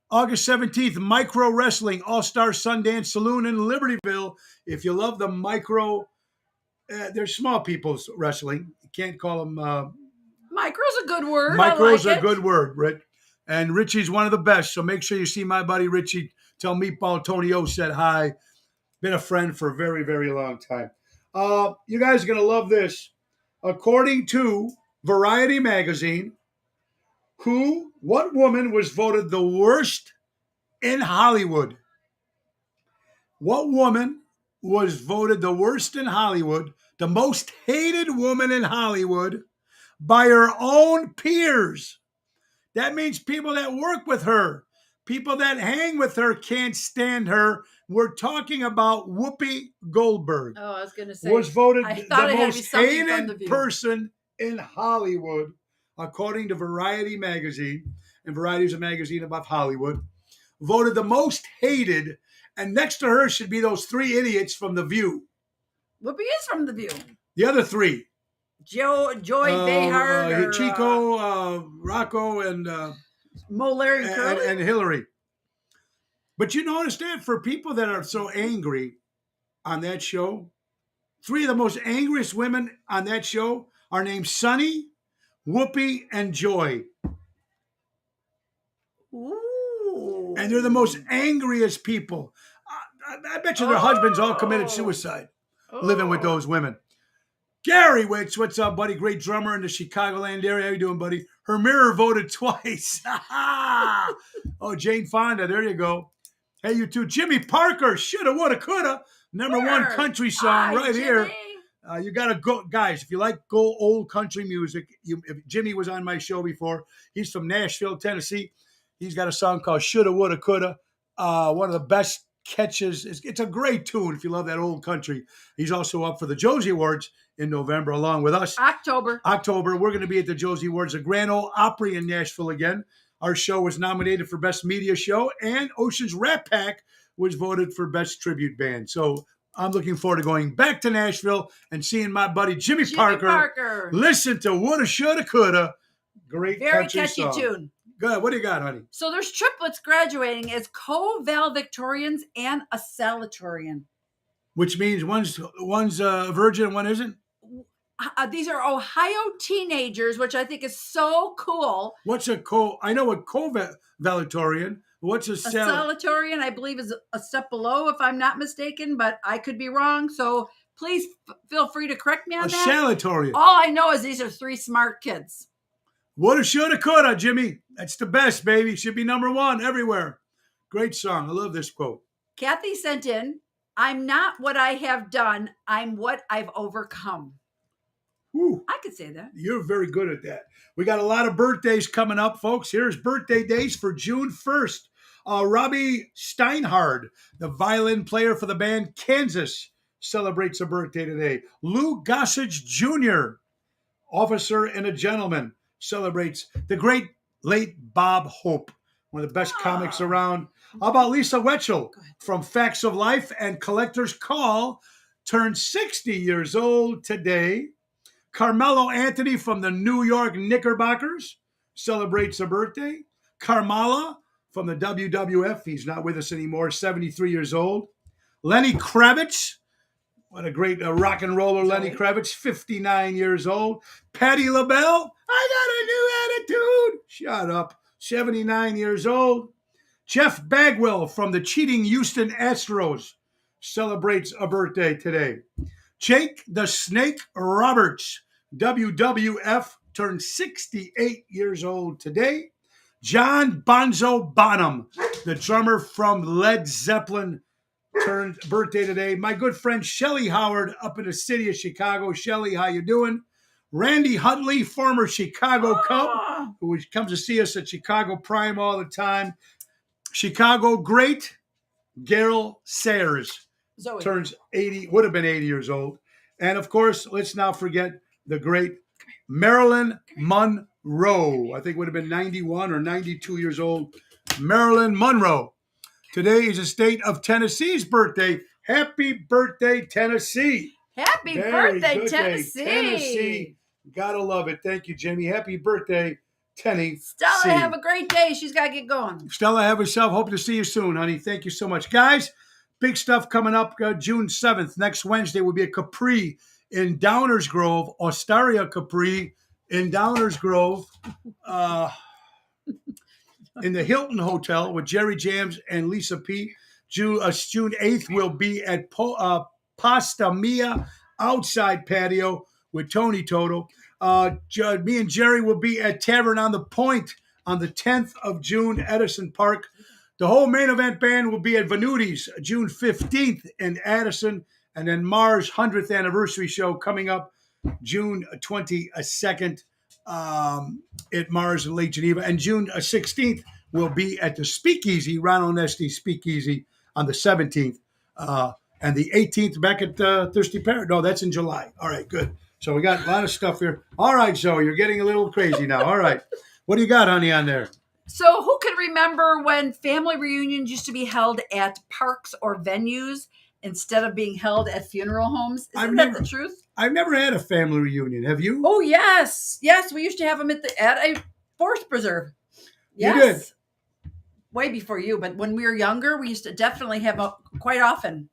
August 17th, Micro Wrestling All-Star Sundance Saloon in Libertyville. If you love the micro, they're small people's wrestling. You can't call them... Micro's a good word. Micro's I like a good word, Rick. And Richie's one of the best. So make sure you see my buddy Richie. Tell Meatball Tony O said hi. Been a friend for a very, very long time. You guys are going to love this. According to Variety magazine, what woman was voted the worst in Hollywood? What woman was voted the worst in Hollywood, the most hated woman in Hollywood by her own peers? That means people that work with her, people that hang with her can't stand her. We're talking about Whoopi Goldberg. Oh, I was going to say. Was voted I the thought it had to be most something from The hated View. person in Hollywood, according to Variety magazine, and Variety is a magazine about Hollywood, voted the most hated, and next to her should be those three idiots from The View. Whoopi is from The View. The other three. Joy Behar, or, Chico, Rocco, and Mo, Larry, and Curly. and Hillary. But you notice that for people that are so angry on that show, three of the most angriest women on that show are named Sunny, Whoopi, and Joy. Ooh. And they're the most angriest people. I bet you their husbands all committed suicide living with those women. Gary Witz, what's up, buddy? Great drummer in the Chicagoland area. How you doing, buddy? Her mirror voted twice. Oh, Jane Fonda, there you go. Hey, you two. Jimmy Parker, shoulda, woulda, coulda. Number one country song right here. You gotta go, guys. If you like old country music, if Jimmy was on my show before. He's from Nashville, Tennessee. He's got a song called "Shoulda, Woulda, Coulda." One of the best catches. It's a great tune if you love that old country. He's also up for the Josie Awards in November, along with us. October. We're going to be at the Josie Awards, the Grand Ole Opry in Nashville again. Our show was nominated for Best Media Show, and Ocean's Rat Pack was voted for Best Tribute Band. So I'm looking forward to going back to Nashville and seeing my buddy Jimmy Parker. Listen to Woulda, Shoulda, Coulda. Great Very country catchy song. tune. Good. What do you got, honey? So there's triplets graduating as co-valedictorians and a salutatorian. Which means one's a virgin and one isn't? These are Ohio teenagers, which I think is so cool. I know a co-valedictorian. What's a salutatorian? I believe is a step below, if I'm not mistaken, but I could be wrong. So please feel free to correct me on that. A salutatorian. All I know is these are three smart kids. Woulda, shoulda, coulda, Jimmy. That's the best, baby. Should be number one everywhere. Great song. I love this quote. Kathy sent in, "I'm not what I have done. I'm what I've overcome." Whew. I could say that. You're very good at that. We got a lot of birthdays coming up, folks. Here's birthday days for June 1st. Robbie Steinhardt, the violin player for the band Kansas, celebrates a birthday today. Lou Gossage Jr., officer and a gentleman, celebrates. The great late Bob Hope, one of the best comics around. How about Lisa Wetchell from Facts of Life and Collector's Call, turned 60 years old today. Carmelo Anthony from the New York Knickerbockers celebrates a birthday. Carmella from the WWF, he's not with us anymore, 73 years old. Lenny Kravitz, what a great rock and roller, Lenny Kravitz, 59 years old. Patti LaBelle, I got a new attitude. Shut up, 79 years old. Jeff Bagwell from the cheating Houston Astros celebrates a birthday today. Jake the Snake Roberts, WWF, turned 68 years old today. John Bonzo Bonham, the drummer from Led Zeppelin, turned birthday today. My good friend Shelly Howard up in the city of Chicago. Shelly, how you doing? Randy Hutley, former Chicago Cub, who comes to see us at Chicago Prime all the time. Chicago great Gail Sayers turns 80, would have been 80 years old. And of course, let's not forget the great Marilyn Monroe. I think would have been 91 or 92 years old. Marilyn Monroe. Today is the state of Tennessee's birthday. Happy birthday, Tennessee. Happy birthday, Tennessee. Tennessee. Gotta love it. Thank you, Jimmy. Happy birthday, Tenny. Stella, have a great day. She's got to get going. Stella, have herself. Hope to see you soon, honey. Thank you so much. Guys, big stuff coming up June 7th. Next Wednesday will be a Capri in Downers Grove, Osteria Capri in Downers Grove, in the Hilton Hotel with Jerry Jams and Lisa P. June 8th will be at Pasta Mia outside patio with Tony Toto. Me and Jerry will be at Tavern on the Point on the 10th of June, Edison Park. The whole main event band will be at Venuti's June 15th in Addison. And then Mars' 100th anniversary show coming up June 22nd at Mars in Lake Geneva. And June 16th will be at the Speakeasy, Ron Onesti Speakeasy on the 17th. And the 18th back at Thirsty Parrot. No, that's in July. All right, good. So we got a lot of stuff here. All right, Zoe, you're getting a little crazy now. All right. What do you got, honey, on there? So who can remember when family reunions used to be held at parks or venues instead of being held at funeral homes? Isn't that the truth? I've never had a family reunion. Have you? Oh, yes. Yes, we used to have them at a forest preserve. Yes. You did? Way before you, but when we were younger, we used to definitely have quite often.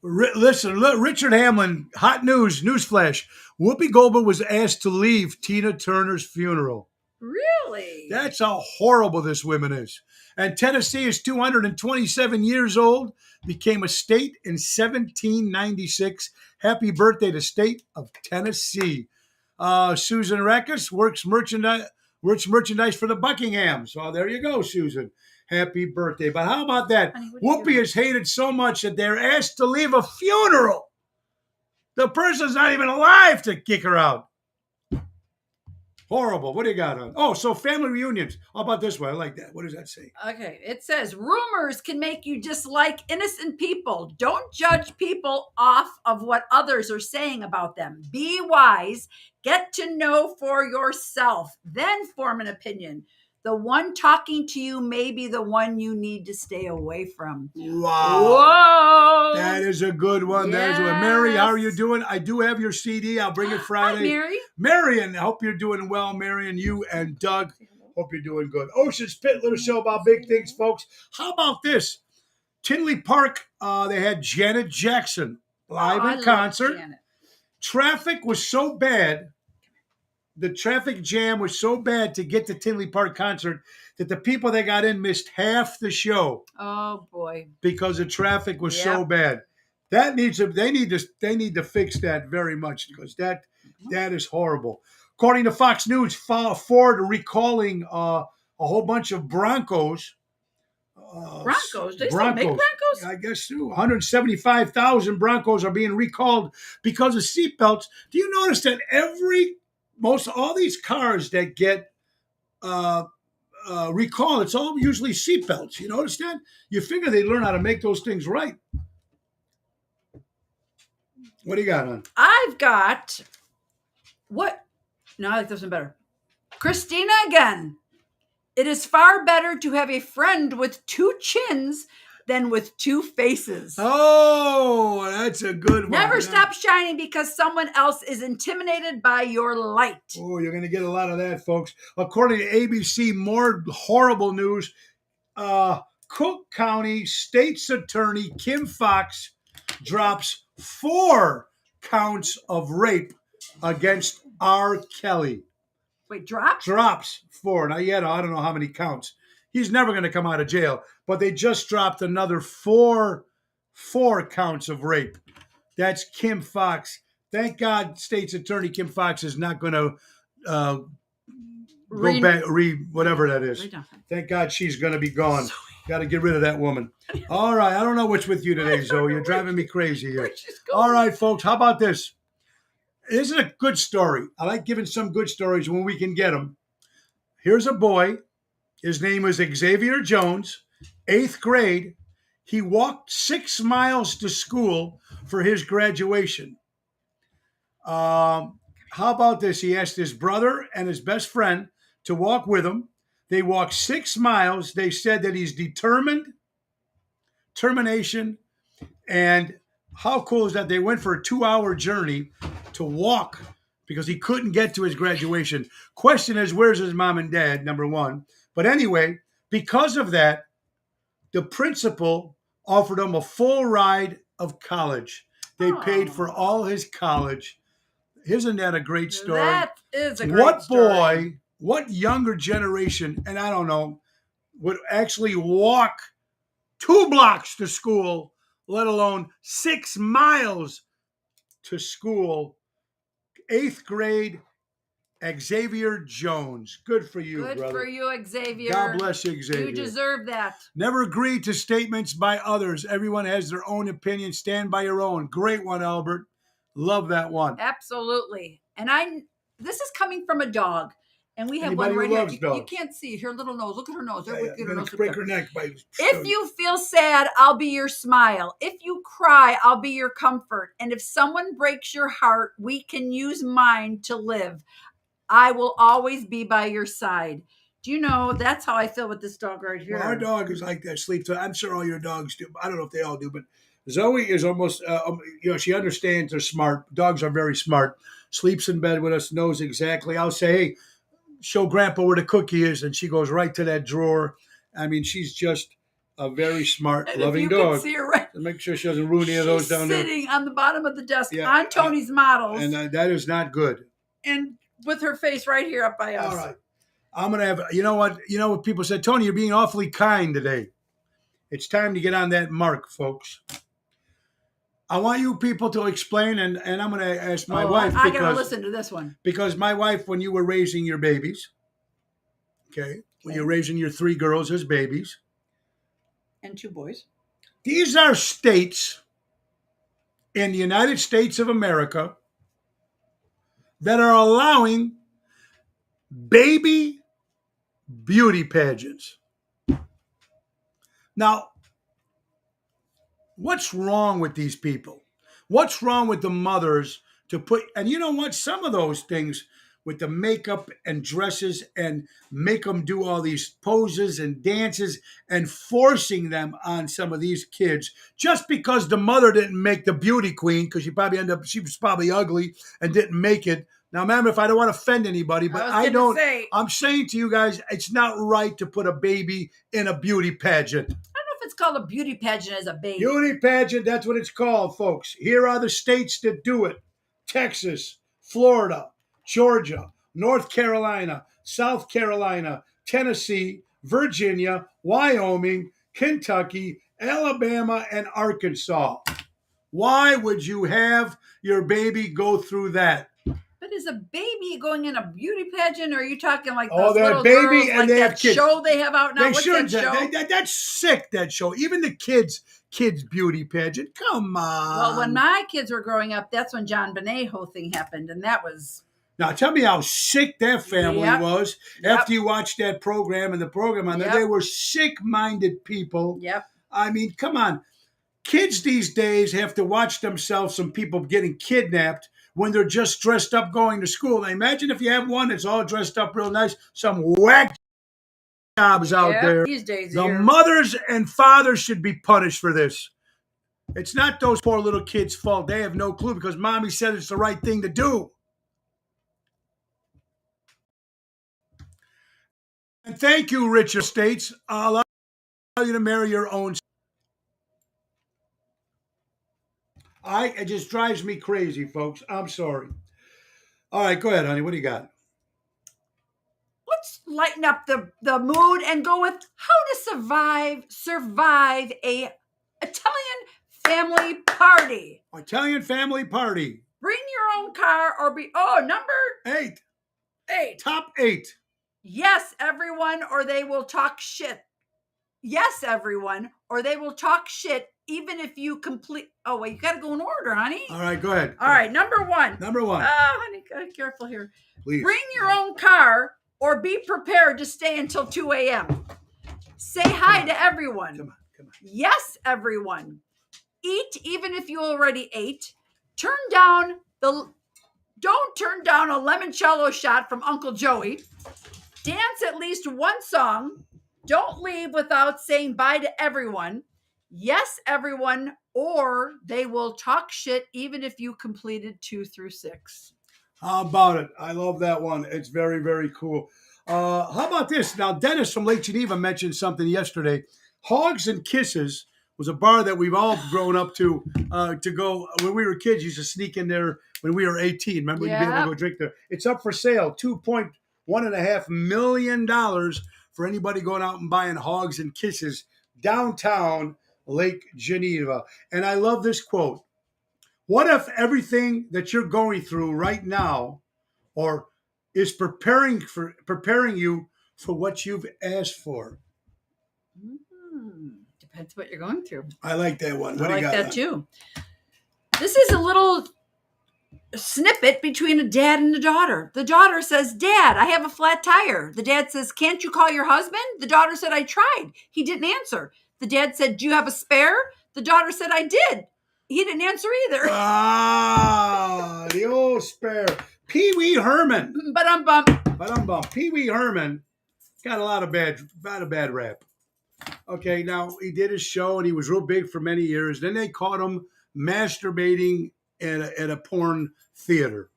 Listen, Richard Hamlin, hot news, newsflash. Whoopi Goldberg was asked to leave Tina Turner's funeral. Really? That's how horrible this woman is. And Tennessee is 227 years old, became a state in 1796. Happy birthday to state of Tennessee. Susan Reckes works merchandise for the Buckingham. So there you go, Susan. Happy birthday. But how about that? Honey, what are you Whoopi doing? is hated so much that they're asked to leave a funeral. The person's not even alive to kick her out. Horrible. What do you got on? Oh, so family reunions. How about this one? I like that. What does that say? Okay, it says rumors can make you dislike innocent people. Don't judge people off of what others are saying about them. Be wise. Get to know for yourself. Then form an opinion. The one talking to you may be the one you need to stay away from. Wow. Whoa. That is a good one. That is one. Mary, how are you doing? I do have your CD. I'll bring it Friday. Hi, Mary. Marion, I hope you're doing well. Marion, you and Doug, hope you're doing good. Ocean's Pit, little show about big things, folks. How about this? Tinley Park, they had Janet Jackson live in concert. Traffic was so bad. The traffic jam was so bad to get to Tinley Park concert that the people that got in missed half the show. Oh boy! Because the traffic was so bad. They need to fix that very much because that is horrible. According to Fox News, Ford recalling a whole bunch of Broncos. Broncos? They still make Broncos? I guess so. 175,000 Broncos are being recalled because of seatbelts. Do you notice that all these cars that get recalled, it's all usually seatbelts. You notice that? You figure they'd learn how to make those things right. What do you got on? I've got what? No, I like this one better. Christina again. It is far better to have a friend with two chins than with two faces. Oh, that's a good one. Never stop shining because someone else is intimidated by your light. Oh, you're going to get a lot of that, folks. According to ABC, more horrible news. Cook County State's Attorney Kim Foxx drops 4 counts of rape against R. Kelly. Wait, drops? Drops 4. Now, yet, I don't know how many counts. He's never going to come out of jail. But they just dropped another 4 counts of rape. That's Kim Foxx. Thank God State's Attorney Kim Foxx is not going to go back, whatever that is. Thank God she's going to be gone. Got to get rid of that woman. All right. I don't know what's with you today, Zoe. You're driving me crazy here. All right, folks. How about this? This is a good story. I like giving some good stories when we can get them. Here's a boy. His name is Xavier Jones, 8th grade. He walked 6 miles to school for his graduation. How about this? He asked his brother and his best friend to walk with him. They walked 6 miles. They said that he's determination, and how cool is that? They went for a 2-hour journey to walk because he couldn't get to his graduation. Question is, where's his mom and dad, number one? But anyway, because of that, the principal offered him a full ride of college. They paid for all his college. Isn't that a great story? That is a great story. What boy, what younger generation, and I don't know, would actually walk 2 blocks to school, let alone 6 miles to school? 8th grade, Xavier Jones. Good for you, brother. Good for you, Xavier. God bless you, Xavier. You deserve that. Never agree to statements by others. Everyone has their own opinion. Stand by your own. Great one, Albert. Love that one. Absolutely. And this is coming from a dog. And we have Anybody one right who here. loves dogs. You can't see her little nose. Look at her nose. You're going to break her neck. If you feel sad, I'll be your smile. If you cry, I'll be your comfort. And if someone breaks your heart, we can use mine to live. I will always be by your side. Do you know, that's how I feel with this dog right here. Well, our dog is like that. Sleeps. I'm sure all your dogs do. I don't know if they all do, but Zoe is almost, she understands. They're smart. Dogs are very smart. Sleeps in bed with us, knows exactly. I'll say, hey, show Grandpa where the cookie is, and she goes right to that drawer. I mean, she's just a very smart, loving dog. Can see her right. Make sure she doesn't ruin any of those down there. Sitting on the bottom of the desk on Tony's models. And that is not good. And with her face right here up by us. All right. I'm gonna have. You know what people said, Tony, you're being awfully kind today. It's time to get on that mark, folks. I want you people to explain, and I'm going to ask my wife I gotta listen to this one. Because my wife, when you were raising your babies, okay, when you're raising your 3 girls as babies, and 2 boys, these are states in the United States of America that are allowing baby beauty pageants. Now, what's wrong with these people? What's wrong with the mothers to put, and you know what? Some of those things with the makeup and dresses and make them do all these poses and dances and forcing them on some of these kids just because the mother didn't make the beauty queen because she was probably ugly and didn't make it. Now, remember, if I don't want to offend anybody, but I'm saying to you guys, it's not right to put a baby in a beauty pageant. It's called a beauty pageant as a baby. Beauty pageant, that's what it's called, folks. Here are the states that do it. Texas, Florida, Georgia, North Carolina, South Carolina, Tennessee, Virginia, Wyoming, Kentucky, Alabama, and Arkansas. Why would you have your baby go through that? But is a baby going in a beauty pageant, or are you talking like those little baby girls, and like they that have kids. show they have out now? What's that show? That's sick, that show. Even the kids beauty pageant. Come on. Well, when my kids were growing up, that's when John Bonet whole thing happened, and that was... Now, tell me how sick that family was after you watched that program and the program on there. They were sick-minded people. Yep. I mean, come on. Kids these days have to watch themselves, some people getting kidnapped when they're just dressed up going to school. Now, imagine if you have one that's all dressed up real nice, some whack jobs out there. These days, the mothers and fathers should be punished for this. It's not those poor little kids' fault. They have no clue because mommy said it's the right thing to do. And thank you, richer states. I'll allow you to marry your own. It just drives me crazy, folks. I'm sorry. All right, go ahead, honey. What do you got? Let's lighten up the mood and go with how to survive a Italian family party. Italian family party. Bring your own car or number 8. Top 8. Yes, everyone, or they will talk shit. Yes, everyone, or they will talk shit even if you complete... Oh, wait, you got to go in order, honey. All right, go ahead. All right, number 1. Number 1. Oh, honey, careful here. Please. Bring your own car or be prepared to stay until 2 a.m. Say hi to everyone. Come on. Yes, everyone. Eat even if you already ate. Don't turn down a limoncello shot from Uncle Joey. Dance at least one song. Don't leave without saying bye to everyone. Yes, everyone, or they will talk shit even if you completed 2 through 6. How about it? I love that one. It's very, very cool. How about this? Now, Dennis from Lake Geneva mentioned something yesterday. Hogs and Kisses was a bar that we've all grown up to go. When we were kids, used to sneak in there when we were 18. Remember, you'd be able to go drink there. It's up for sale, $2.1.5 million for anybody going out and buying Hogs and Kisses downtown Lake Geneva. And I love this quote. What if everything that you're going through right now or is preparing you for what you've asked for? Depends what you're going through. I like that one. I like that too. This is a little snippet between a dad and a daughter. The daughter says, "Dad, I have a flat tire." The dad says, "Can't you call your husband?" The daughter said, "I tried. He didn't answer." The dad said, "Do you have a spare?" The daughter said, "I did." He didn't answer either. Ah, the old spare. Pee Wee Herman. Ba-dum-bum. Pee Wee Herman got a lot of bad rap. Okay, now he did his show and he was real big for many years. Then they caught him masturbating at a porn theater.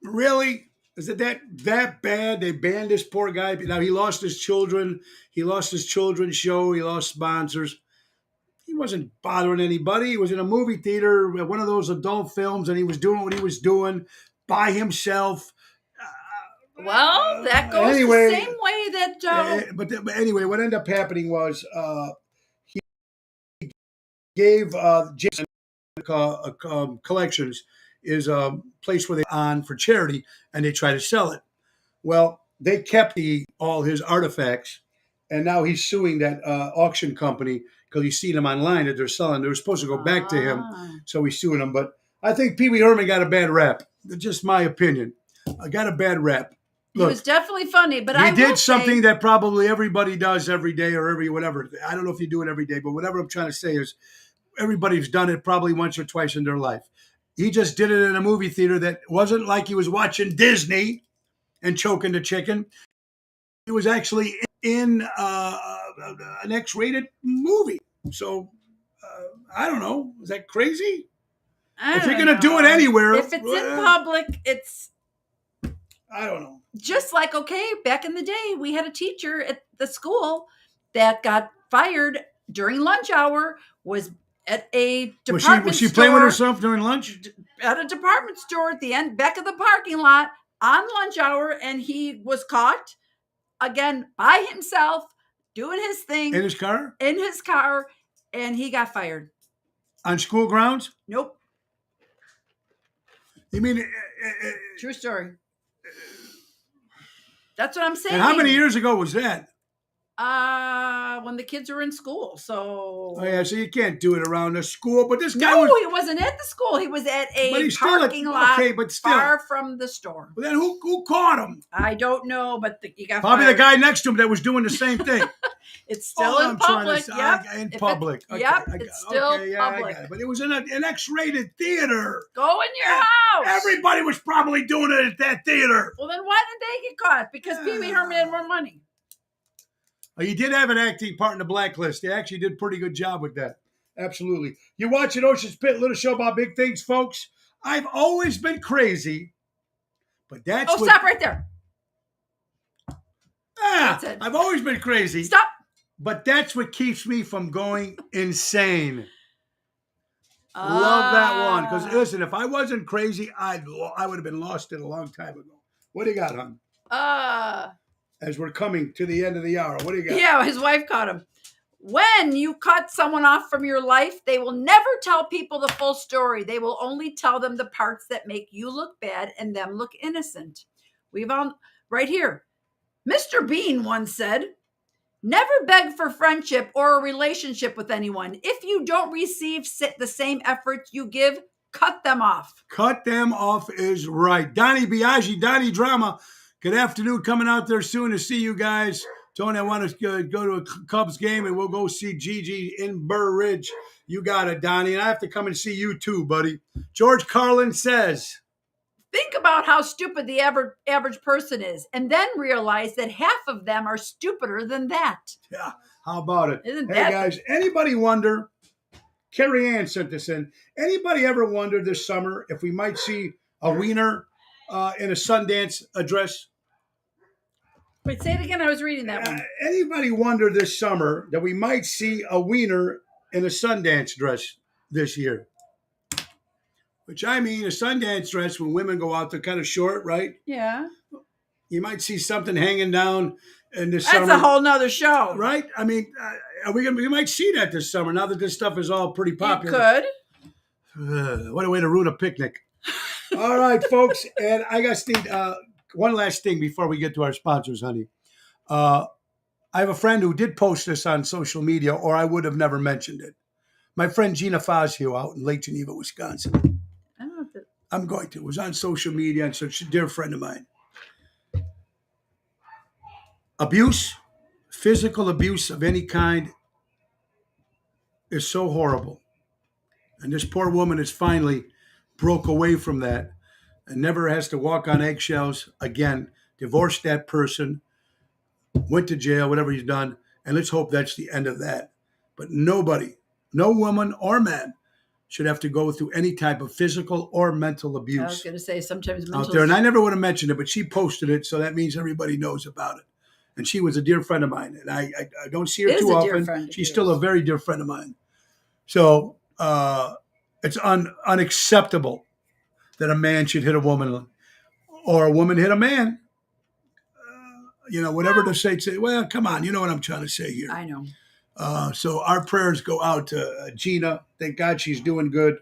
Really? Is it that bad? They banned this poor guy. Now he lost his children. He lost his children's show. He lost sponsors. He wasn't bothering anybody. He was in a movie theater, one of those adult films, and he was doing what he was doing by himself, Well, that goes Anyway, the same way that but anyway, what ended up happening was he gave Jason Collections is a place where they on for charity, and they try to sell it. Well, they kept all his artifacts, and now he's suing that auction company because he's seen them online that they're selling. They were supposed to go back to him, so he's suing them. But I think Pee Wee Herman got a bad rap. That's just my opinion. I got a bad rap. He was definitely funny, but he did something that probably everybody does every day or every whatever. I don't know if you do it every day, but whatever I'm trying to say is everybody's done it probably once or twice in their life. He just did it in a movie theater that wasn't like he was watching Disney and choking the chicken. It was actually in an X-rated movie. So I don't know. Is that crazy? If you're going to do it anywhere. If it's in public, it's... I don't know. Just like, okay, back in the day, we had a teacher at the school that got fired during lunch hour, was at a department store. Was she playing with herself during lunch? At a department store at the end, back of the parking lot on lunch hour, and he was caught, again, by himself, doing his thing. In his car? In his car, and he got fired. On school grounds? Nope. You mean... True story. That's what I'm saying. And how many years ago was that? When the kids were in school. So. Oh yeah, so you can't do it around the school. But this guy he wasn't at the school. He was at a parking lot. Okay, but still far from the store. Well, then who caught him? I don't know, but he got probably fired. the guy next to him that was doing the same thing. It's still in public. Yep. In public. It's still public. I got it. But it was in an X-rated theater. Go in your house. Everybody was probably doing it at that theater. Well, then why did they get caught? Because Pee Wee Herman had more money. He did have an acting part in the Blacklist. They actually did a pretty good job with that. Absolutely. You're watching Ocean's Pit, little show about big things, folks. I've always been crazy, but that's stop right there. That's it. I've always been crazy. Stop. But that's what keeps me from going insane. Love that one. Because listen, if I wasn't crazy, I would have been lost it a long time ago. What do you got, hon? As we're coming to the end of the hour, what do you got? Yeah, his wife caught him. When you cut someone off from your life, they will never tell people the full story. They will only tell them the parts that make you look bad and them look innocent. We've all right here. Mr. Bean once said, "Never beg for friendship or a relationship with anyone. If you don't receive the same effort you give, cut them off." Cut them off is right. Donnie Biaggi, Donnie Drama. Good afternoon. Coming out there soon to see you guys. Tony, I want to go to a Cubs game, and we'll go see Gigi in Burr Ridge. You got it, Donnie. And I have to come and see you too, buddy. George Carlin says, "Think about how stupid the average person is, and then realize that half of them are stupider than that." Yeah, how about it? Isn't hey, that guys, anybody wonder, Carrie Ann sent this in, anybody ever wonder this summer if we might see a wiener in a Sundance address? Wait, say it again. I was reading that one. Anybody wonder this summer that we might see a wiener in a Sundance dress this year? Which I mean, a Sundance dress when women go out, they're kind of short, right? Yeah. You might see something hanging down in this summer. That's a whole nother show, right? I mean, we might see that this summer now that this stuff is all pretty popular. You could. What a way to ruin a picnic. All right, folks, and I got one last thing before we get to our sponsors, honey. I have a friend who did post this on social media, or I would have never mentioned it. My friend Gina Fazio out in Lake Geneva, Wisconsin. I don't know if I'm going to. It was on social media, and so she's a dear friend of mine. Abuse, physical abuse of any kind is so horrible. And this poor woman has finally broke away from that and never has to walk on eggshells again, divorced that person, went to jail, whatever he's done, and let's hope that's the end of that. But nobody, no woman or man, should have to go through any type of physical or mental abuse. I was going to say sometimes mental out there, and I never would have mentioned it, but she posted it, so that means everybody knows about it. And she was a dear friend of mine, and I don't see her too often. She's still a very dear friend of mine. So it's unacceptable that a man should hit a woman or a woman hit a man. whatever the saints say. Well, come on, you know what I'm trying to say here. I know. So our prayers go out to Gina. Thank God she's doing good.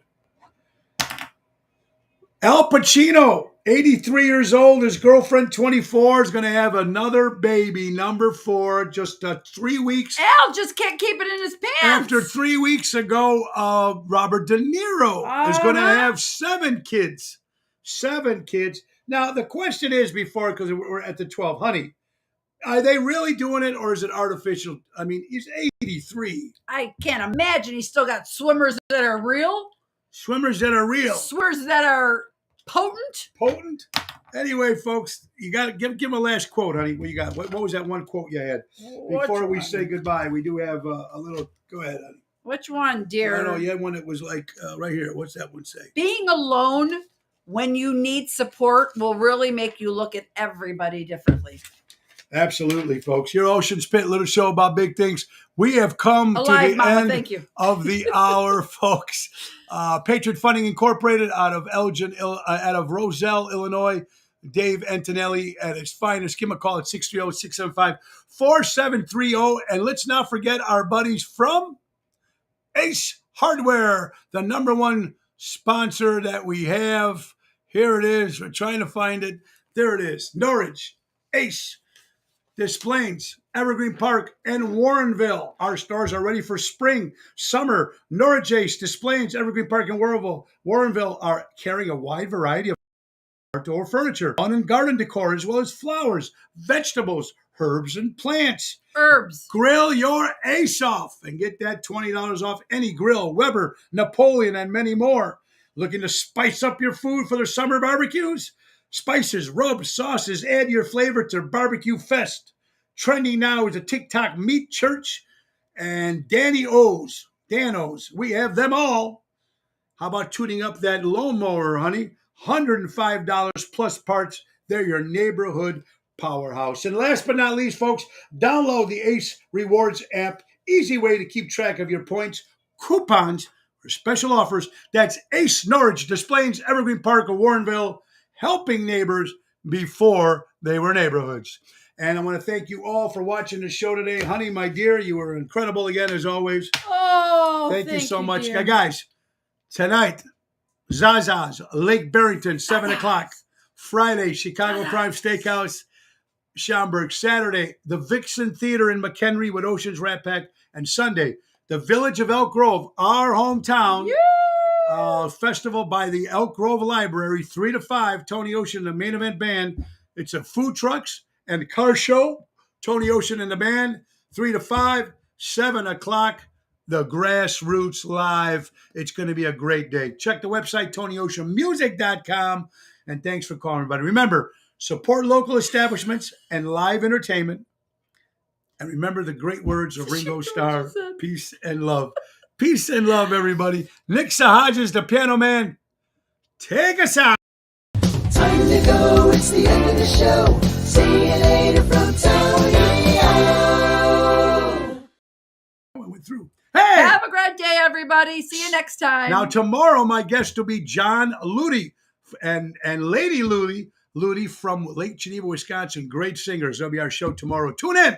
Al Pacino, 83 years old. His girlfriend, 24, is going to have another baby, number 4, just 3 weeks. Al just can't keep it in his pants. After 3 weeks ago, Robert De Niro is going to have 7 kids. 7 kids. Now, the question is because we're at the 12, honey, are they really doing it or is it artificial? I mean, he's 83. I can't imagine he's still got swimmers that are real. Swimmers that are real. Swimmers that are potent. Potent? Anyway, folks, you got to give him a last quote, honey. What you got? What was that one quote you had? Before we say goodbye, we do have a little. Go ahead, honey. Which one, dear? I don't know. You had one that was like right here. What's that one say? Being alone when you need support will really make you look at everybody differently. Absolutely, folks. Your Ocean Spit little show about big things. We have come Alive, to the Mama, end thank you. of the hour, folks. Patriot Funding Incorporated out of Roselle, Illinois. Dave Antonelli at his finest. Give him a call at 630-675-4730. And let's not forget our buddies from Ace Hardware, the number 1 sponsor that we have. Here it is. We're trying to find it. There it is. Norwich, Ace, Des Plaines, Evergreen Park, and Warrenville. Our stores are ready for spring, summer. Norwich, Ace, Des Plaines, Evergreen Park, and Warrenville are carrying a wide variety of outdoor furniture, lawn and garden decor, as well as flowers, vegetables, herbs, and plants. Herbs. Grill your ace off and get that $20 off any grill, Weber, Napoleon, and many more. Looking to spice up your food for the summer barbecues? Spices, rubs, sauces, add your flavor to Barbecue Fest. Trending now is a TikTok Meat Church and Dan O's. We have them all. How about tuning up that lawnmower, honey? $105 plus parts. They're your neighborhood powerhouse. And last but not least, folks, download the Ace Rewards app. Easy way to keep track of your points, coupons, or special offers. That's Ace Norwich, Des Plaines, Evergreen Park, or Warrenville, helping neighbors before they were neighborhoods. And I want to thank you all for watching the show today. Honey, my dear, you were incredible again, as always. Oh, thank you so much. Dear. Guys, tonight, Zaza's, Lake Barrington, 7 o'clock. Friday, Chicago Prime Steakhouse, Schaumburg. Saturday, the Vixen Theater in McHenry with Ocean's Rat Pack. And Sunday, the Village of Elk Grove, our hometown. Festival by the Elk Grove Library, 3 to 5. Tony Ocean, the main event band. It's a food trucks and car show. Tony Ocean and the band, 3 to 5, 7 o'clock. The Grassroots Live. It's going to be a great day. Check the website, TonyOceanMusic.com. And thanks for calling, everybody. Remember, support local establishments and live entertainment. And remember the great words of Ringo Starr, peace and love. Peace and love, everybody. Nick Sahajas, the piano man, take us out. Time to go, it's the end of the show. See you later from Tony O. I went through. Hey! Have a great day, everybody. See you next time. Now, tomorrow, my guest will be John Ludy and Lady Ludy from Lake Geneva, Wisconsin. Great singers. That'll be our show tomorrow. Tune in.